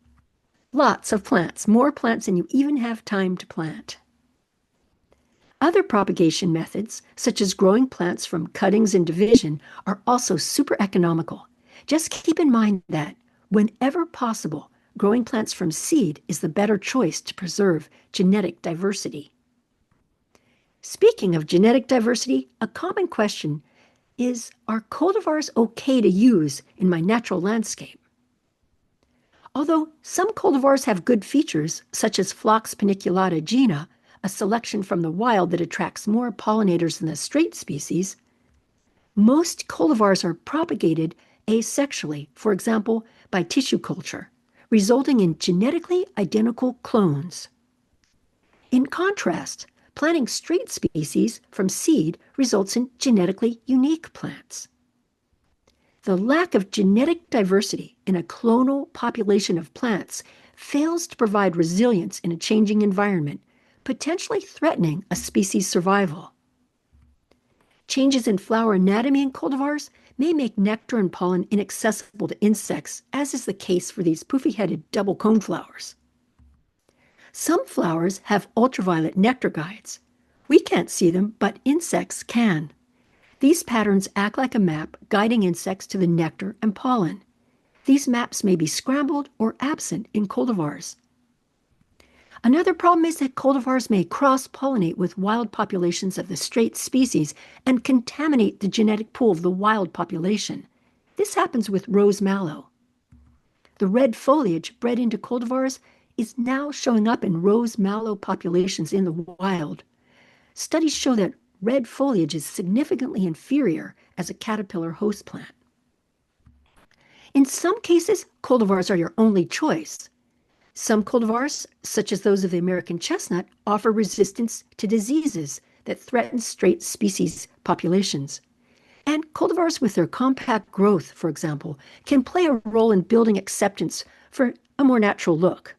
lots of plants, more plants than you even have time to plant. Other propagation methods, such as growing plants from cuttings and division, are also super economical. Just keep in mind that, whenever possible, growing plants from seed is the better choice to preserve genetic diversity. Speaking of genetic diversity, a common question is, are cultivars okay to use in my natural landscape? Although some cultivars have good features, such as Phlox paniculata gina, a selection from the wild that attracts more pollinators than the straight species, most cultivars are propagated asexually, for example, by tissue culture, resulting in genetically identical clones. In contrast, planting straight species from seed results in genetically unique plants. The lack of genetic diversity in a clonal population of plants fails to provide resilience in a changing environment, potentially threatening a species' survival. Changes in flower anatomy in cultivars may make nectar and pollen inaccessible to insects, as is the case for these poofy-headed double coneflowers. Some flowers have ultraviolet nectar guides. We can't see them, but insects can. These patterns act like a map guiding insects to the nectar and pollen. These maps may be scrambled or absent in cultivars. Another problem is that cultivars may cross-pollinate with wild populations of the straight species and contaminate the genetic pool of the wild population. This happens with rose mallow. The red foliage bred into cultivars is now showing up in rose mallow populations in the wild. Studies show that red foliage is significantly inferior as a caterpillar host plant. In some cases, cultivars are your only choice. Some cultivars, such as those of the American chestnut, offer resistance to diseases that threaten straight species populations. And cultivars with their compact growth, for example, can play a role in building acceptance for a more natural look.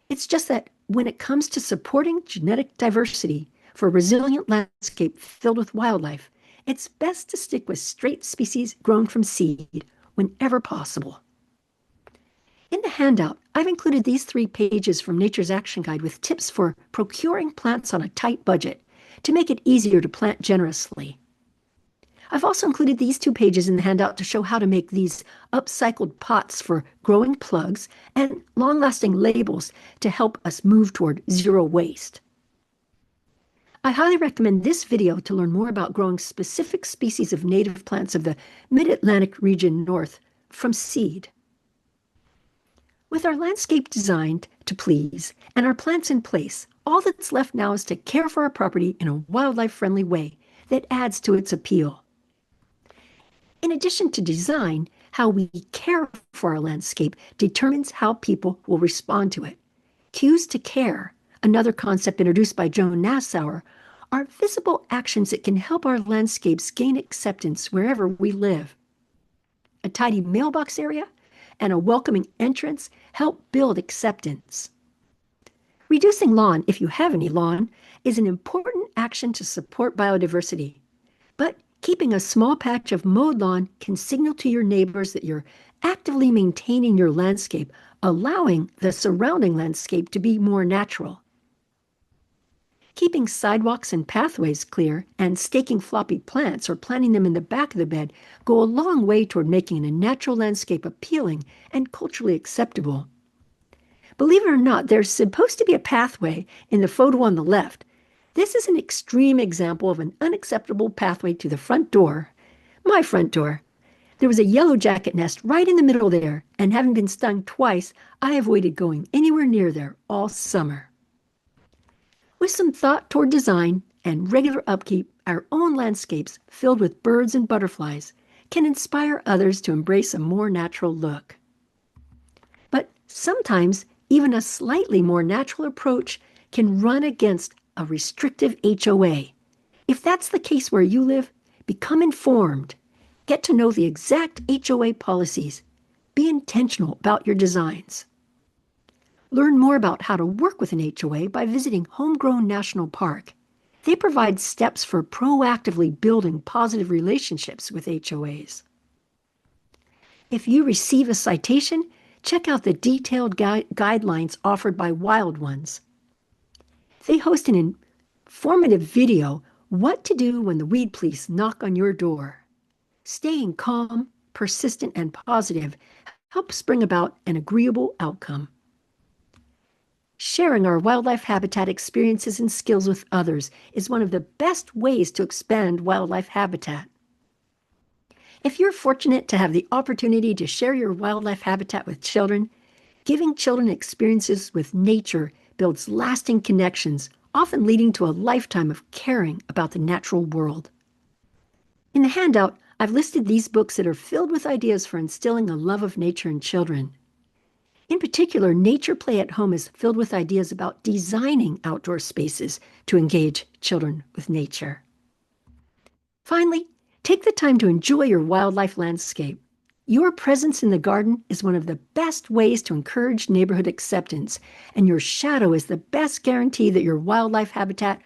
It's just that when it comes to supporting genetic diversity for a resilient landscape filled with wildlife, it's best to stick with straight species grown from seed whenever possible. In the handout, I've included these 3 pages from Nature's Action Guide with tips for procuring plants on a tight budget to make it easier to plant generously. I've also included these 2 pages in the handout to show how to make these upcycled pots for growing plugs and long-lasting labels to help us move toward zero waste. I highly recommend this video to learn more about growing specific species of native plants of the Mid-Atlantic region north from seed. With our landscape designed to please and our plants in place, all that's left now is to care for our property in a wildlife-friendly way that adds to its appeal. In addition to design, how we care for our landscape determines how people will respond to it. Cues to care, another concept introduced by Joan Nassauer, are visible actions that can help our landscapes gain acceptance wherever we live. A tidy mailbox area and a welcoming entrance help build acceptance. Reducing lawn, if you have any lawn, is an important action to support biodiversity. But keeping a small patch of mowed lawn can signal to your neighbors that you're actively maintaining your landscape, allowing the surrounding landscape to be more natural. Keeping sidewalks and pathways clear and staking floppy plants or planting them in the back of the bed go a long way toward making a natural landscape appealing and culturally acceptable. Believe it or not, there's supposed to be a pathway in the photo on the left. This is an extreme example of an unacceptable pathway to the front door, my front door. There was a yellow jacket nest right in the middle there, and having been stung twice, I avoided going anywhere near there all summer. With some thought toward design and regular upkeep, our own landscapes filled with birds and butterflies can inspire others to embrace a more natural look. But sometimes, even a slightly more natural approach can run against a restrictive HOA. If that's the case where you live, become informed. Get to know the exact HOA policies. Be intentional about your designs. Learn more about how to work with an HOA by visiting Homegrown National Park. They provide steps for proactively building positive relationships with HOAs. If you receive a citation, check out the detailed guidelines offered by Wild Ones. They host an informative video, What to Do When the Weed Police Knock on Your Door. Staying calm, persistent, and positive helps bring about an agreeable outcome. Sharing our wildlife habitat experiences and skills with others is one of the best ways to expand wildlife habitat. If you're fortunate to have the opportunity to share your wildlife habitat with children, giving children experiences with nature builds lasting connections, often leading to a lifetime of caring about the natural world. In the handout, I've listed these books that are filled with ideas for instilling a love of nature in children. In particular, Nature Play at Home is filled with ideas about designing outdoor spaces to engage children with nature. Finally, take the time to enjoy your wildlife landscape. Your presence in the garden is one of the best ways to encourage neighborhood acceptance, and your shadow is the best guarantee that your wildlife habitat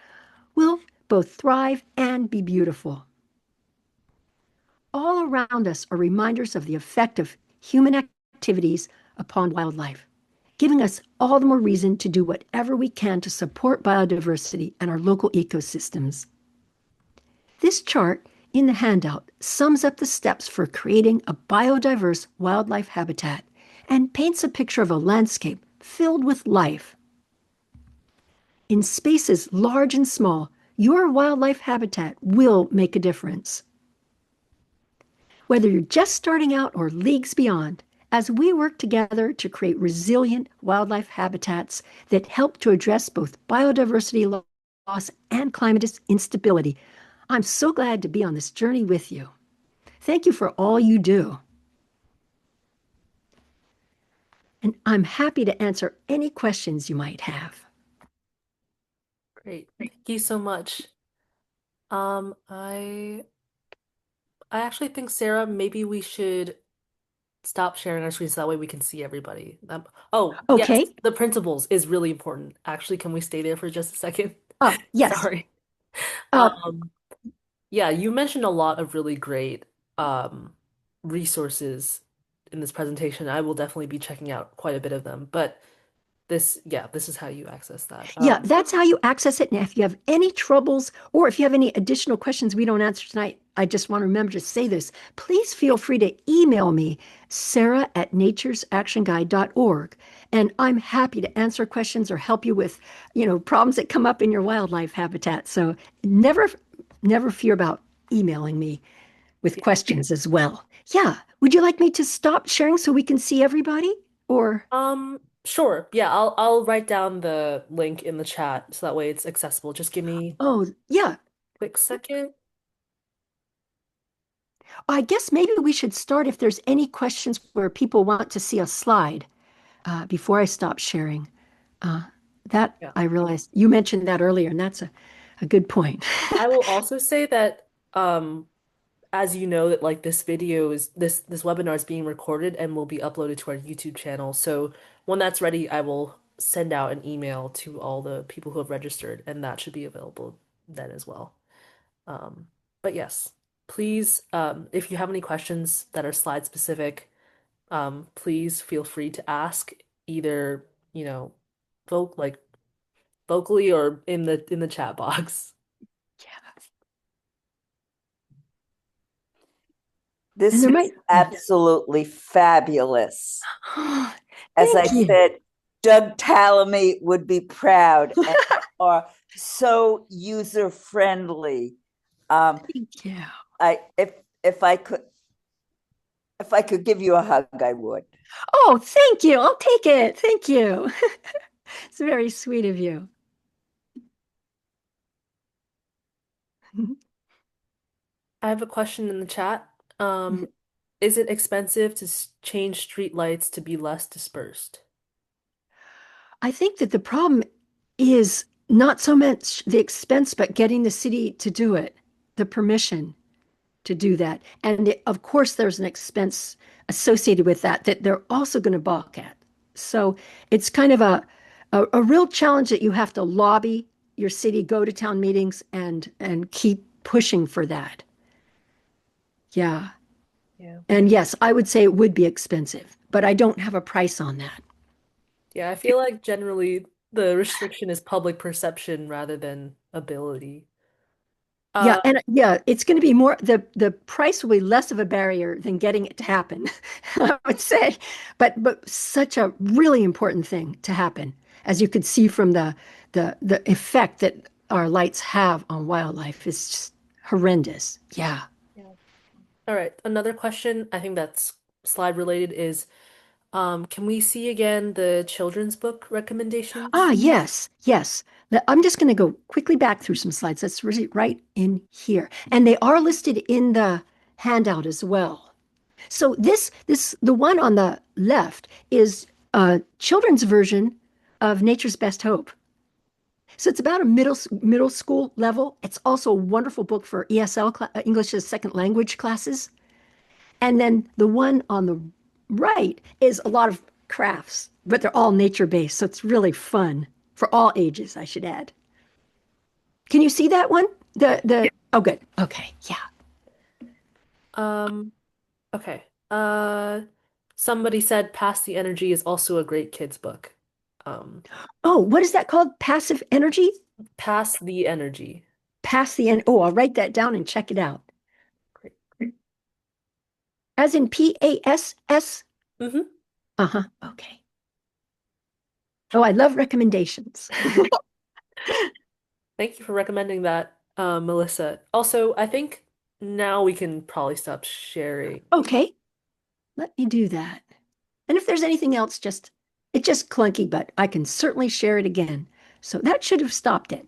will both thrive and be beautiful. All around us are reminders of the effect of human activities upon wildlife, giving us all the more reason to do whatever we can to support biodiversity and our local ecosystems. This chart in the handout sums up the steps for creating a biodiverse wildlife habitat and paints a picture of a landscape filled with life. In spaces large and small, your wildlife habitat will make a difference. Whether you're just starting out or leagues beyond, as we work together to create resilient wildlife habitats that help to address both biodiversity loss and climate instability, I'm so glad to be on this journey with you. Thank you for all you do. And I'm happy to answer any questions you might have. Great. Thank you so much. Um, I I actually think, Sarah, maybe we should stop sharing our screens so that way we can see everybody. Oh, yes, Okay. the principles is really important. Actually, can we stay there for just a second? Yes. Sorry. Uh, Um, yeah, you mentioned a lot of really great um resources in this presentation. I will definitely be checking out quite a bit of them, but this is how you access that. Yeah, that's how you access it. And if you have any troubles or if you have any additional questions we don't answer tonight, I just want to remember to say this. Please feel free to email me, sarah@naturesactionguide.org. And I'm happy to answer questions or help you with, problems that come up in your wildlife habitat. So never fear about emailing me with Yeah. questions as well. Yeah. Would you like me to stop sharing so we can see everybody? Or, Sure. Yeah, I'll write down the link in the chat so that way it's accessible. Just give me oh, yeah. a quick second. I guess maybe we should start if there's any questions where people want to see a slide before I stop sharing. Uh, that Yeah. I realized you mentioned that earlier, and that's a good point. I will also say that as you know that like this video is this webinar is being recorded and will be uploaded to our YouTube channel. So when that's ready, I will send out an email to all the people who have registered and that should be available then as well. Um, but yes, please if you have any questions that are slide specific, please feel free to ask either, you know, like vocally or in the chat box. And This there is might, yeah. absolutely fabulous. As I Thank you. said, Doug Tallamy would be proud and are so user friendly. Thank you. I if I could give you a hug, I would. Oh, thank you. I'll take it. Thank you. It's very sweet of you. I have a question in the chat. Is it expensive to change street lights to be less dispersed? I think that the problem is not so much the expense, but getting the city to do it, the permission to do that. And of course, there's an expense associated with that that they're also going to balk at. So it's kind of a real challenge that you have to lobby your city, go to town meetings, and keep pushing for that. Yeah. Yeah. And yes, I would say it would be expensive, but I don't have a price on that. Yeah, I feel like generally the restriction is public perception rather than ability. Yeah, Uh, and yeah, it's going to be more the price will be less of a barrier than getting it to happen, I would say. But such a really important thing to happen, as you could see from the effect that our lights have on wildlife is just horrendous. Yeah. Yeah. All right, another question, I think that's slide related is can we see again the children's book recommendations? Ah, yes, yes. I'm just going to go quickly back through some slides. That's really right in here. And they are listed in the handout as well. So the one on the left is a children's version of Nature's Best Hope. So it's about a middle school level. It's also a wonderful book for English as second language classes. And then the one on the right is a lot of crafts, but they're all nature based. So it's really fun for all ages, I should add. Can you see that one? The oh good. Okay. Yeah. Um, okay. Somebody said Pass the Energy is also a great kids book. Um, Oh, what is that called? Passive energy? Pass the Energy. Pass the end. Oh, I'll write that down and check it out. Great. As in PASS? Mm-hmm. Uh-huh. Okay. Oh, I love recommendations. Thank you for recommending that, Melissa. Also, I think now we can probably stop sharing. Okay, let me do that. And if there's anything else, it's just clunky, but I can certainly share it again. So that should have stopped it.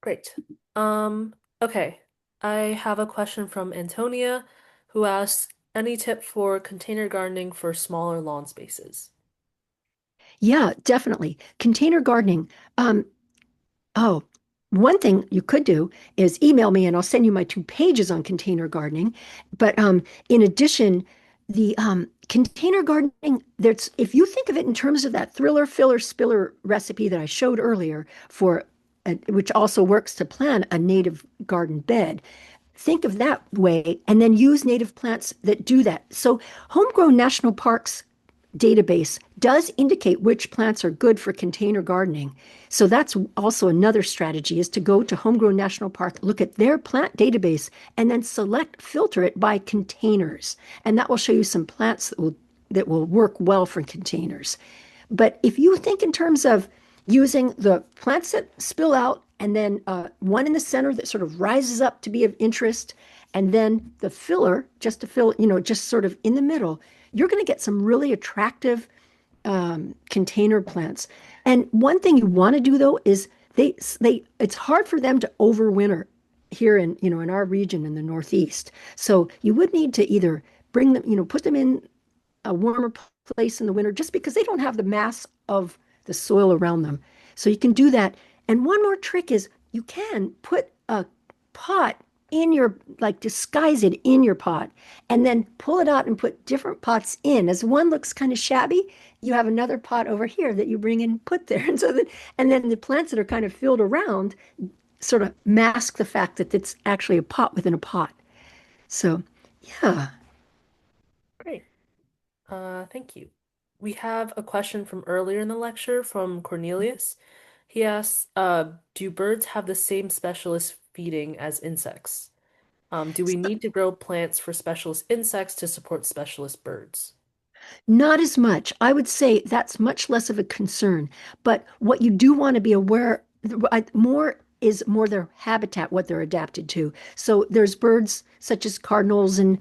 Great. Okay. I have a question from Antonia who asks, any tip for container gardening for smaller lawn spaces? Yeah, definitely. Container gardening. Um, Oh, one thing you could do is email me and I'll send you my 2 pages on container gardening. But in addition, the container gardening, there's if you think of it in terms of that thriller, filler, spiller recipe that I showed earlier for which also works to plan a native garden bed, think of that way and then use native plants that do that. So homegrown national parks database does indicate which plants are good for container gardening. So that's also another strategy is to go to Homegrown National Park, look at their plant database, and then filter it by containers. And that will show you some plants that will work well for containers. But if you think in terms of using the plants that spill out and then one in the center that sort of rises up to be of interest, and then the filler just to fill, just sort of in the middle, you're going to get some really attractive container plants. And one thing you want to do though is it's hard for them to overwinter. here in, in our region in the Northeast. So you would need to either bring them, put them in a warmer place in the winter just because they don't have the mass of the soil around them. So you can do that. And one more trick is you can put a pot in your, like disguise it in your pot and then pull it out and put different pots in. As one looks kind of shabby, you have another pot over here that you bring and put there. And so that, and then the plants that are kind of filled around sort of mask the fact that it's actually a pot within a pot. So, yeah. Great. Thank you. We have a question from earlier in the lecture from Cornelius. He asks, do birds have the same specialist feeding as insects? Do we need to grow plants for specialist insects to support specialist birds? Not as much. I would say that's much less of a concern. But what you do want to be aware more is more their habitat, what they're adapted to. So there's birds such as cardinals and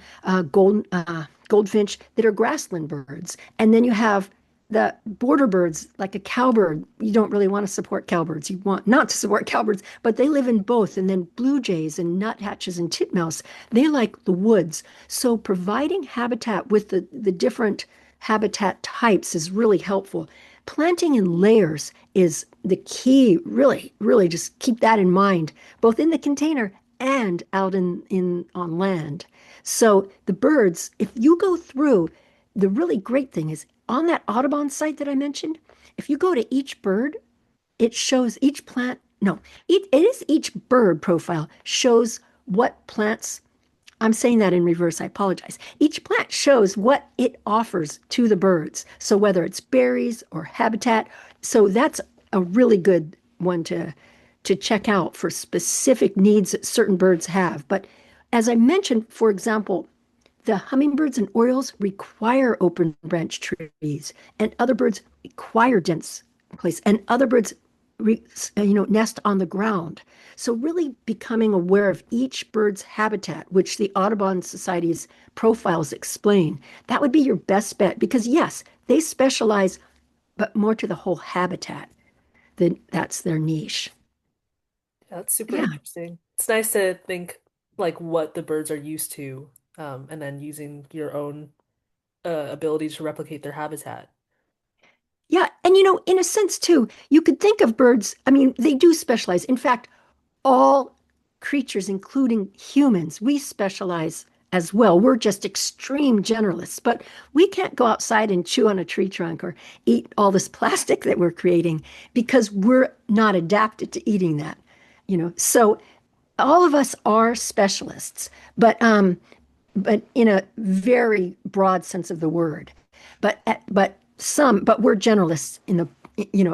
goldfinch that are grassland birds. And then you have the border birds, like a cowbird. You don't really want to support cowbirds. You want not to support cowbirds, but they live in both. And then blue jays and nuthatches and titmouse, they like the woods. So providing habitat with the different habitat types is really helpful. Planting in layers is the key. Really, really just keep that in mind, both in the container and out in on land. So the birds, if you go through, the really great thing is on that Audubon site that I mentioned, if you go to each bird, it shows each plant, no, it is each bird profile shows what plants. I'm saying that in reverse. I apologize. Each plant shows what it offers to the birds. So whether it's berries or habitat, so that's a really good one to check out for specific needs that certain birds have. But as I mentioned, for example, the hummingbirds and orioles require open branch trees, and other birds require dense place, and other birds nest on the ground. So really becoming aware of each bird's habitat, which the Audubon Society's profiles explain, that would be your best bet because yes, they specialize, but more to the whole habitat. Then that's their niche. Yeah, that's super Yeah. interesting. It's nice to think like what the birds are used to, and then using your own ability to replicate their habitat. Yeah. And in a sense too, you could think of birds, I mean, they do specialize. In fact, all creatures, including humans, we specialize as well. We're just extreme generalists, but we can't go outside and chew on a tree trunk or eat all this plastic that we're creating because we're not adapted to eating that, So all of us are specialists, but in a very broad sense of the word. But we're generalists in the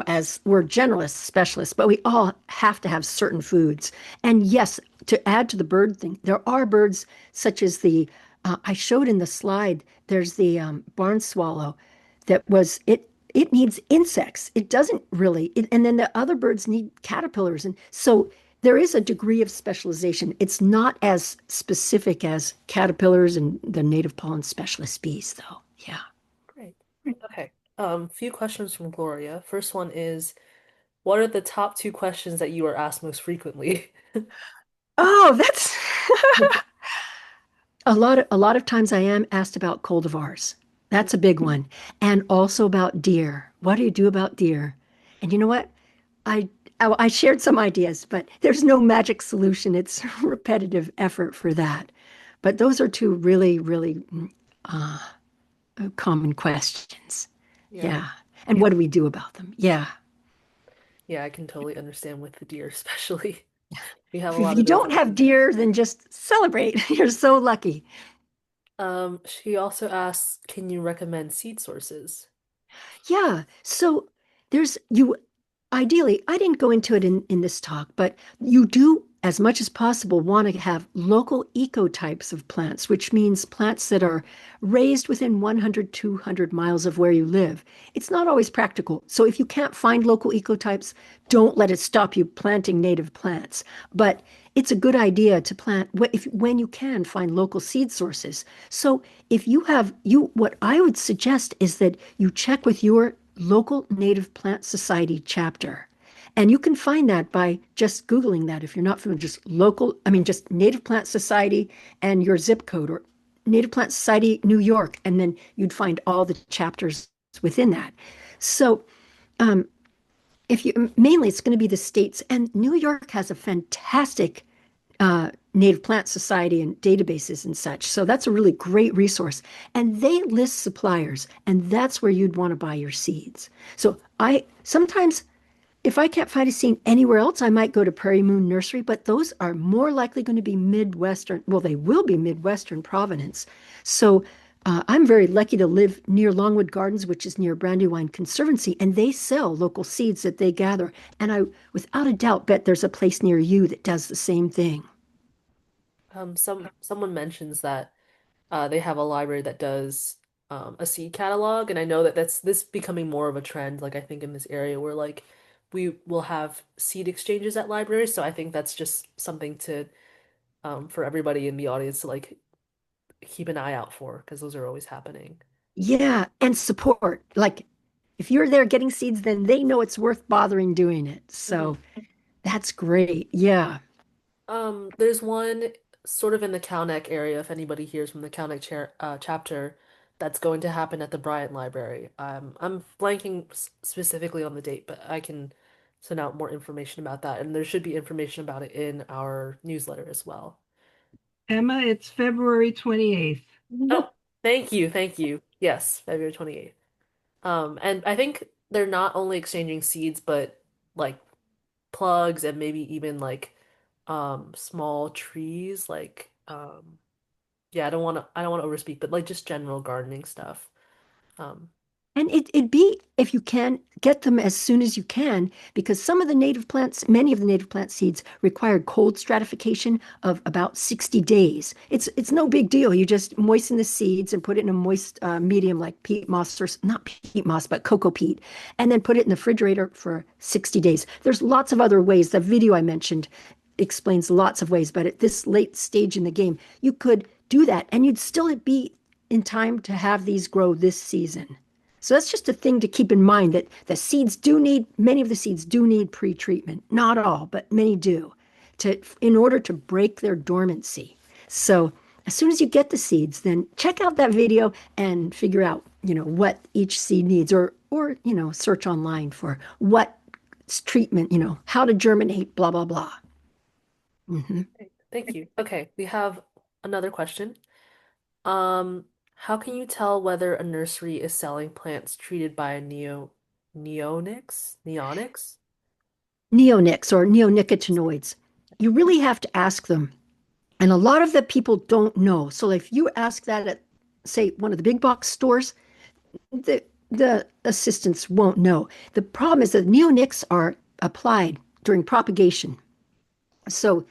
as we're generalists, specialists, but we all have to have certain foods. And yes, to add to the bird thing, there are birds such as the I showed in the slide. There's the barn swallow that was it. It needs insects. It doesn't really. And then the other birds need caterpillars. And so there is a degree of specialization. It's not as specific as caterpillars and the native pollen specialist bees, though. Yeah. Great. Okay. Few questions from Gloria. First one is, what are the top two questions that you are asked most frequently? Oh, that's a lot of times I am asked about cultivars. That's a big one. And also about deer. What do you do about deer? And you know what? I I shared some ideas, but there's no magic solution. It's repetitive effort for that. But those are two really, really uh, common questions. Yeah. Yeah. And what do we do about them? Yeah. Yeah, I can totally understand with the deer, especially. We have a If lot you of those don't out have here. deer, then just celebrate. You're so lucky. She also asks, can you recommend seed sources? Yeah. So there's you ideally, I didn't go into it in this talk, but you do, as much as possible, want to have local ecotypes of plants, which means plants that are raised within 100, 200 miles of where you live. It's not always practical. So if you can't find local ecotypes, don't let it stop you planting native plants. But it's a good idea to plant when you can find local seed sources. So if you have what I would suggest is that you check with your local native plant society chapter And you can find that by just Googling that if you're not familiar, just local, I mean, just Native Plant Society and your zip code or Native Plant Society, New York. And then you'd find all the chapters within that. So, um, if you mainly it's going to be the states, and New York has a fantastic Native Plant Society and databases and such. So that's a really great resource. And they list suppliers, and that's where you'd want to buy your seeds. So I sometimes, if I can't find a seed anywhere else, I might go to Prairie Moon Nursery, but those are more likely going to be Midwestern. Well, they will be Midwestern provenance. So I'm very lucky to live near Longwood Gardens, which is near Brandywine Conservancy, and they sell local seeds that they gather. And I, without a doubt, bet there's a place near you that does the same thing. Someone mentions that they have a library that does a seed catalog, and I know that that's this becoming more of a trend. Like I think in this area where like we will have seed exchanges at libraries, so I think that's just something to for everybody in the audience to like keep an eye out for because those are always happening. Yeah, and support. Like if you're there getting seeds, then they know it's worth bothering doing it. Mhm. So that's great. Yeah. There's one sort of in the Calneck area, if anybody hears from the Calneck chapter, that's going to happen at the Bryant Library. I'm blanking specifically on the date, but I can send out more information about that, and there should be information about it in our newsletter as well. Emma, it's February 28th. Oh, thank you, thank you. Yes, February 28th. And I think they're not only exchanging seeds, but like plugs and maybe even like small trees yeah, I don't want to overspeak, but like just general gardening stuff. Um And it'd be, if you can, get them as soon as you can, because some of the native plants, many of the native plant seeds required cold stratification of about 60 days. It's no big deal. You just moisten the seeds and put it in a moist medium like peat moss, or not peat moss, but cocoa peat, and then put it in the refrigerator for 60 days. There's lots of other ways. The video I mentioned explains lots of ways, but at this late stage in the game, you could do that and you'd still be in time to have these grow this season. So that's just a thing to keep in mind that the seeds do need, many of the seeds do need pre-treatment. Not all, but many do, to in order to break their dormancy. So as soon as you get the seeds, then check out that video and figure out, what each seed needs, or search online for what treatment, how to germinate, blah, blah, blah. Mhm. Thank you. Okay, we have another question. How can you tell whether a nursery is selling plants treated by a neonics? Neonics or neonicotinoids. You really have to ask them. And a lot of the people don't know. So if you ask that at, say, one of the big box stores, the assistants won't know. The problem is that neonics are applied during propagation. So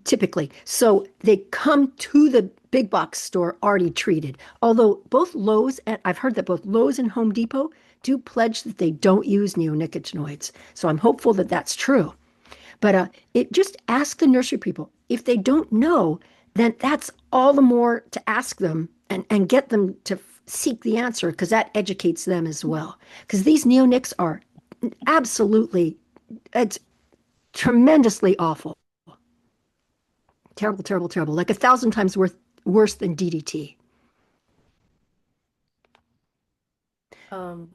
typically, so they come to the big box store already treated. Although both Lowe's and I've heard that both Lowe's and Home Depot do pledge that they don't use neonicotinoids. So I'm hopeful that that's true. But it just ask the nursery people. If they don't know, then that's all the more to ask them and get them to seek the answer because that educates them as well. Because these neonics are absolutely, it's tremendously awful. Terrible, terrible, terrible. Like 1,000 times worse than DDT. Um,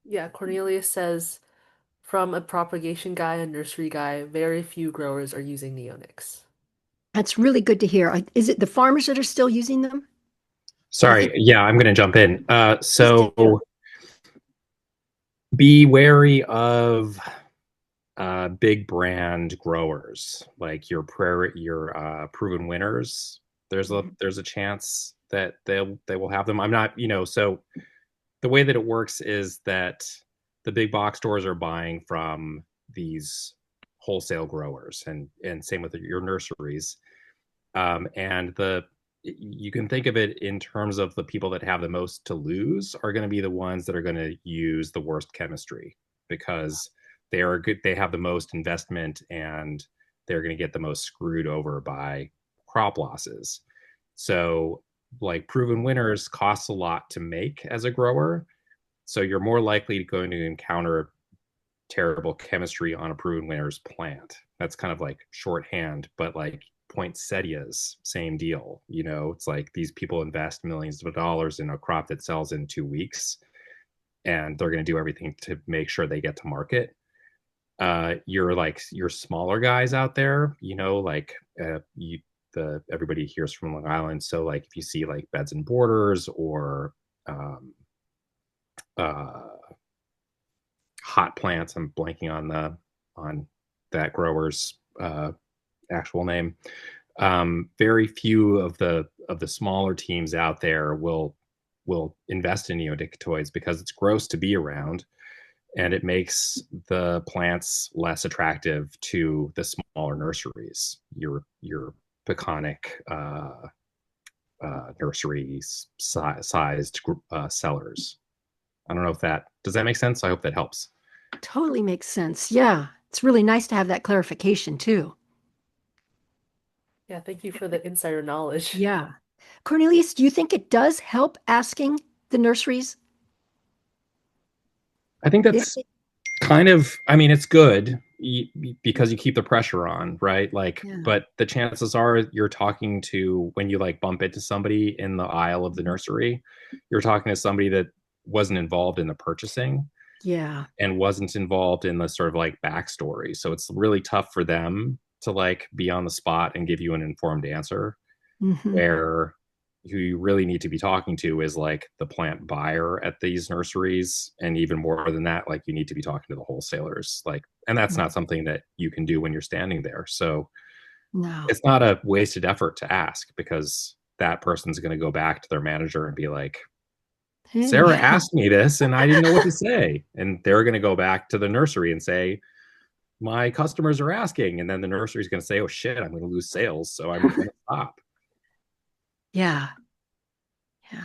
yeah, Cornelius says from a propagation guy and nursery guy, very few growers are using neonics. That's really good to hear. Is it the farmers that are still using them? I Sorry, think yeah, I'm going to jump in. please do. So be wary of big brand growers like your proven winners. There's a chance that they will have them. I'm not, so the way that it works is that the big box stores are buying from these wholesale growers and same with your nurseries. And the you can think of it in terms of the people that have the most to lose are going to be the ones that are going to use the worst chemistry because they have the most investment and they're going to get the most screwed over by crop losses. So like proven winners costs a lot to make as a grower, so you're more likely going to encounter terrible chemistry on a proven winner's plant. That's kind of like shorthand, but like poinsettias, same deal. You know, it's like these people invest millions of dollars in a crop that sells in 2 weeks, and they're going to do everything to make sure they get to market. You're like your smaller guys out there, you know, like you the everybody hears from Long Island. So like if you see like Beds and Borders or um, uh, hot plants, I'm blanking on the on that grower's actual name. Very few of the smaller teams out there will invest in neonicotinoids because it's gross to be around, and it makes the plants less attractive to the smaller nurseries. Your Peconic nursery sized sellers. I don't know if that does that make sense. I hope that helps. Totally makes sense. Yeah. It's really nice to have that clarification too. Yeah, thank you for the insider knowledge. Yeah. Cornelius, do you think it does help asking the nurseries I think if that's they, kind of, I mean, it's good because you keep the pressure on, right? Like, yeah. but the chances are you're talking to, when you like bump into somebody in the aisle of the nursery, you're talking to somebody that wasn't involved in the purchasing Yeah. and wasn't involved in the sort of like backstory. So it's really tough for them to like be on the spot and give you an informed answer, Hmm. where who you really need to be talking to is like the plant buyer at these nurseries, and even more than that, like you need to be talking to the wholesalers, like, and that's not something that you can do when you're standing there. So No. it's not a wasted effort to ask, because that person's going to go back to their manager and be like, Sarah Yeah. asked me this and I didn't know what to say, and they're going to go back to the nursery and say, my customers are asking, and then the nursery is going to say, oh shit, I'm going to lose sales, so I'm going to stop. Yeah. Yeah.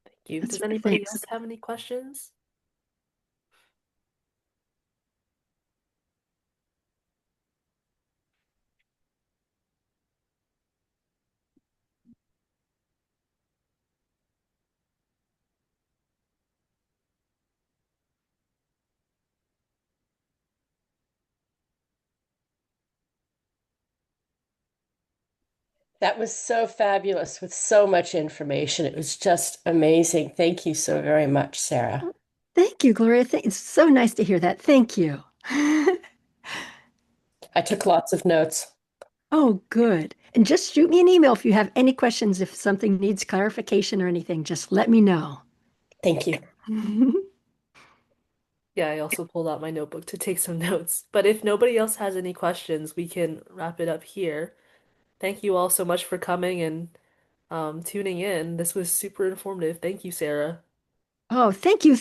Thank you. That's Does right. anybody Thanks. else have any questions? That was so fabulous with so much information. It was just amazing. Thank you so very much, Sarah. Thank you, Gloria. It's so nice to hear that. Thank you. I took lots of notes. Oh, good. And just shoot me an email if you have any questions. If something needs clarification or anything, just let me know. Thank you. Yeah, I also pulled out my notebook to take some notes. But if nobody else has any questions, we can wrap it up here. Thank you all so much for coming and tuning in. This was super informative. Thank you, Sarah. Oh, thank you.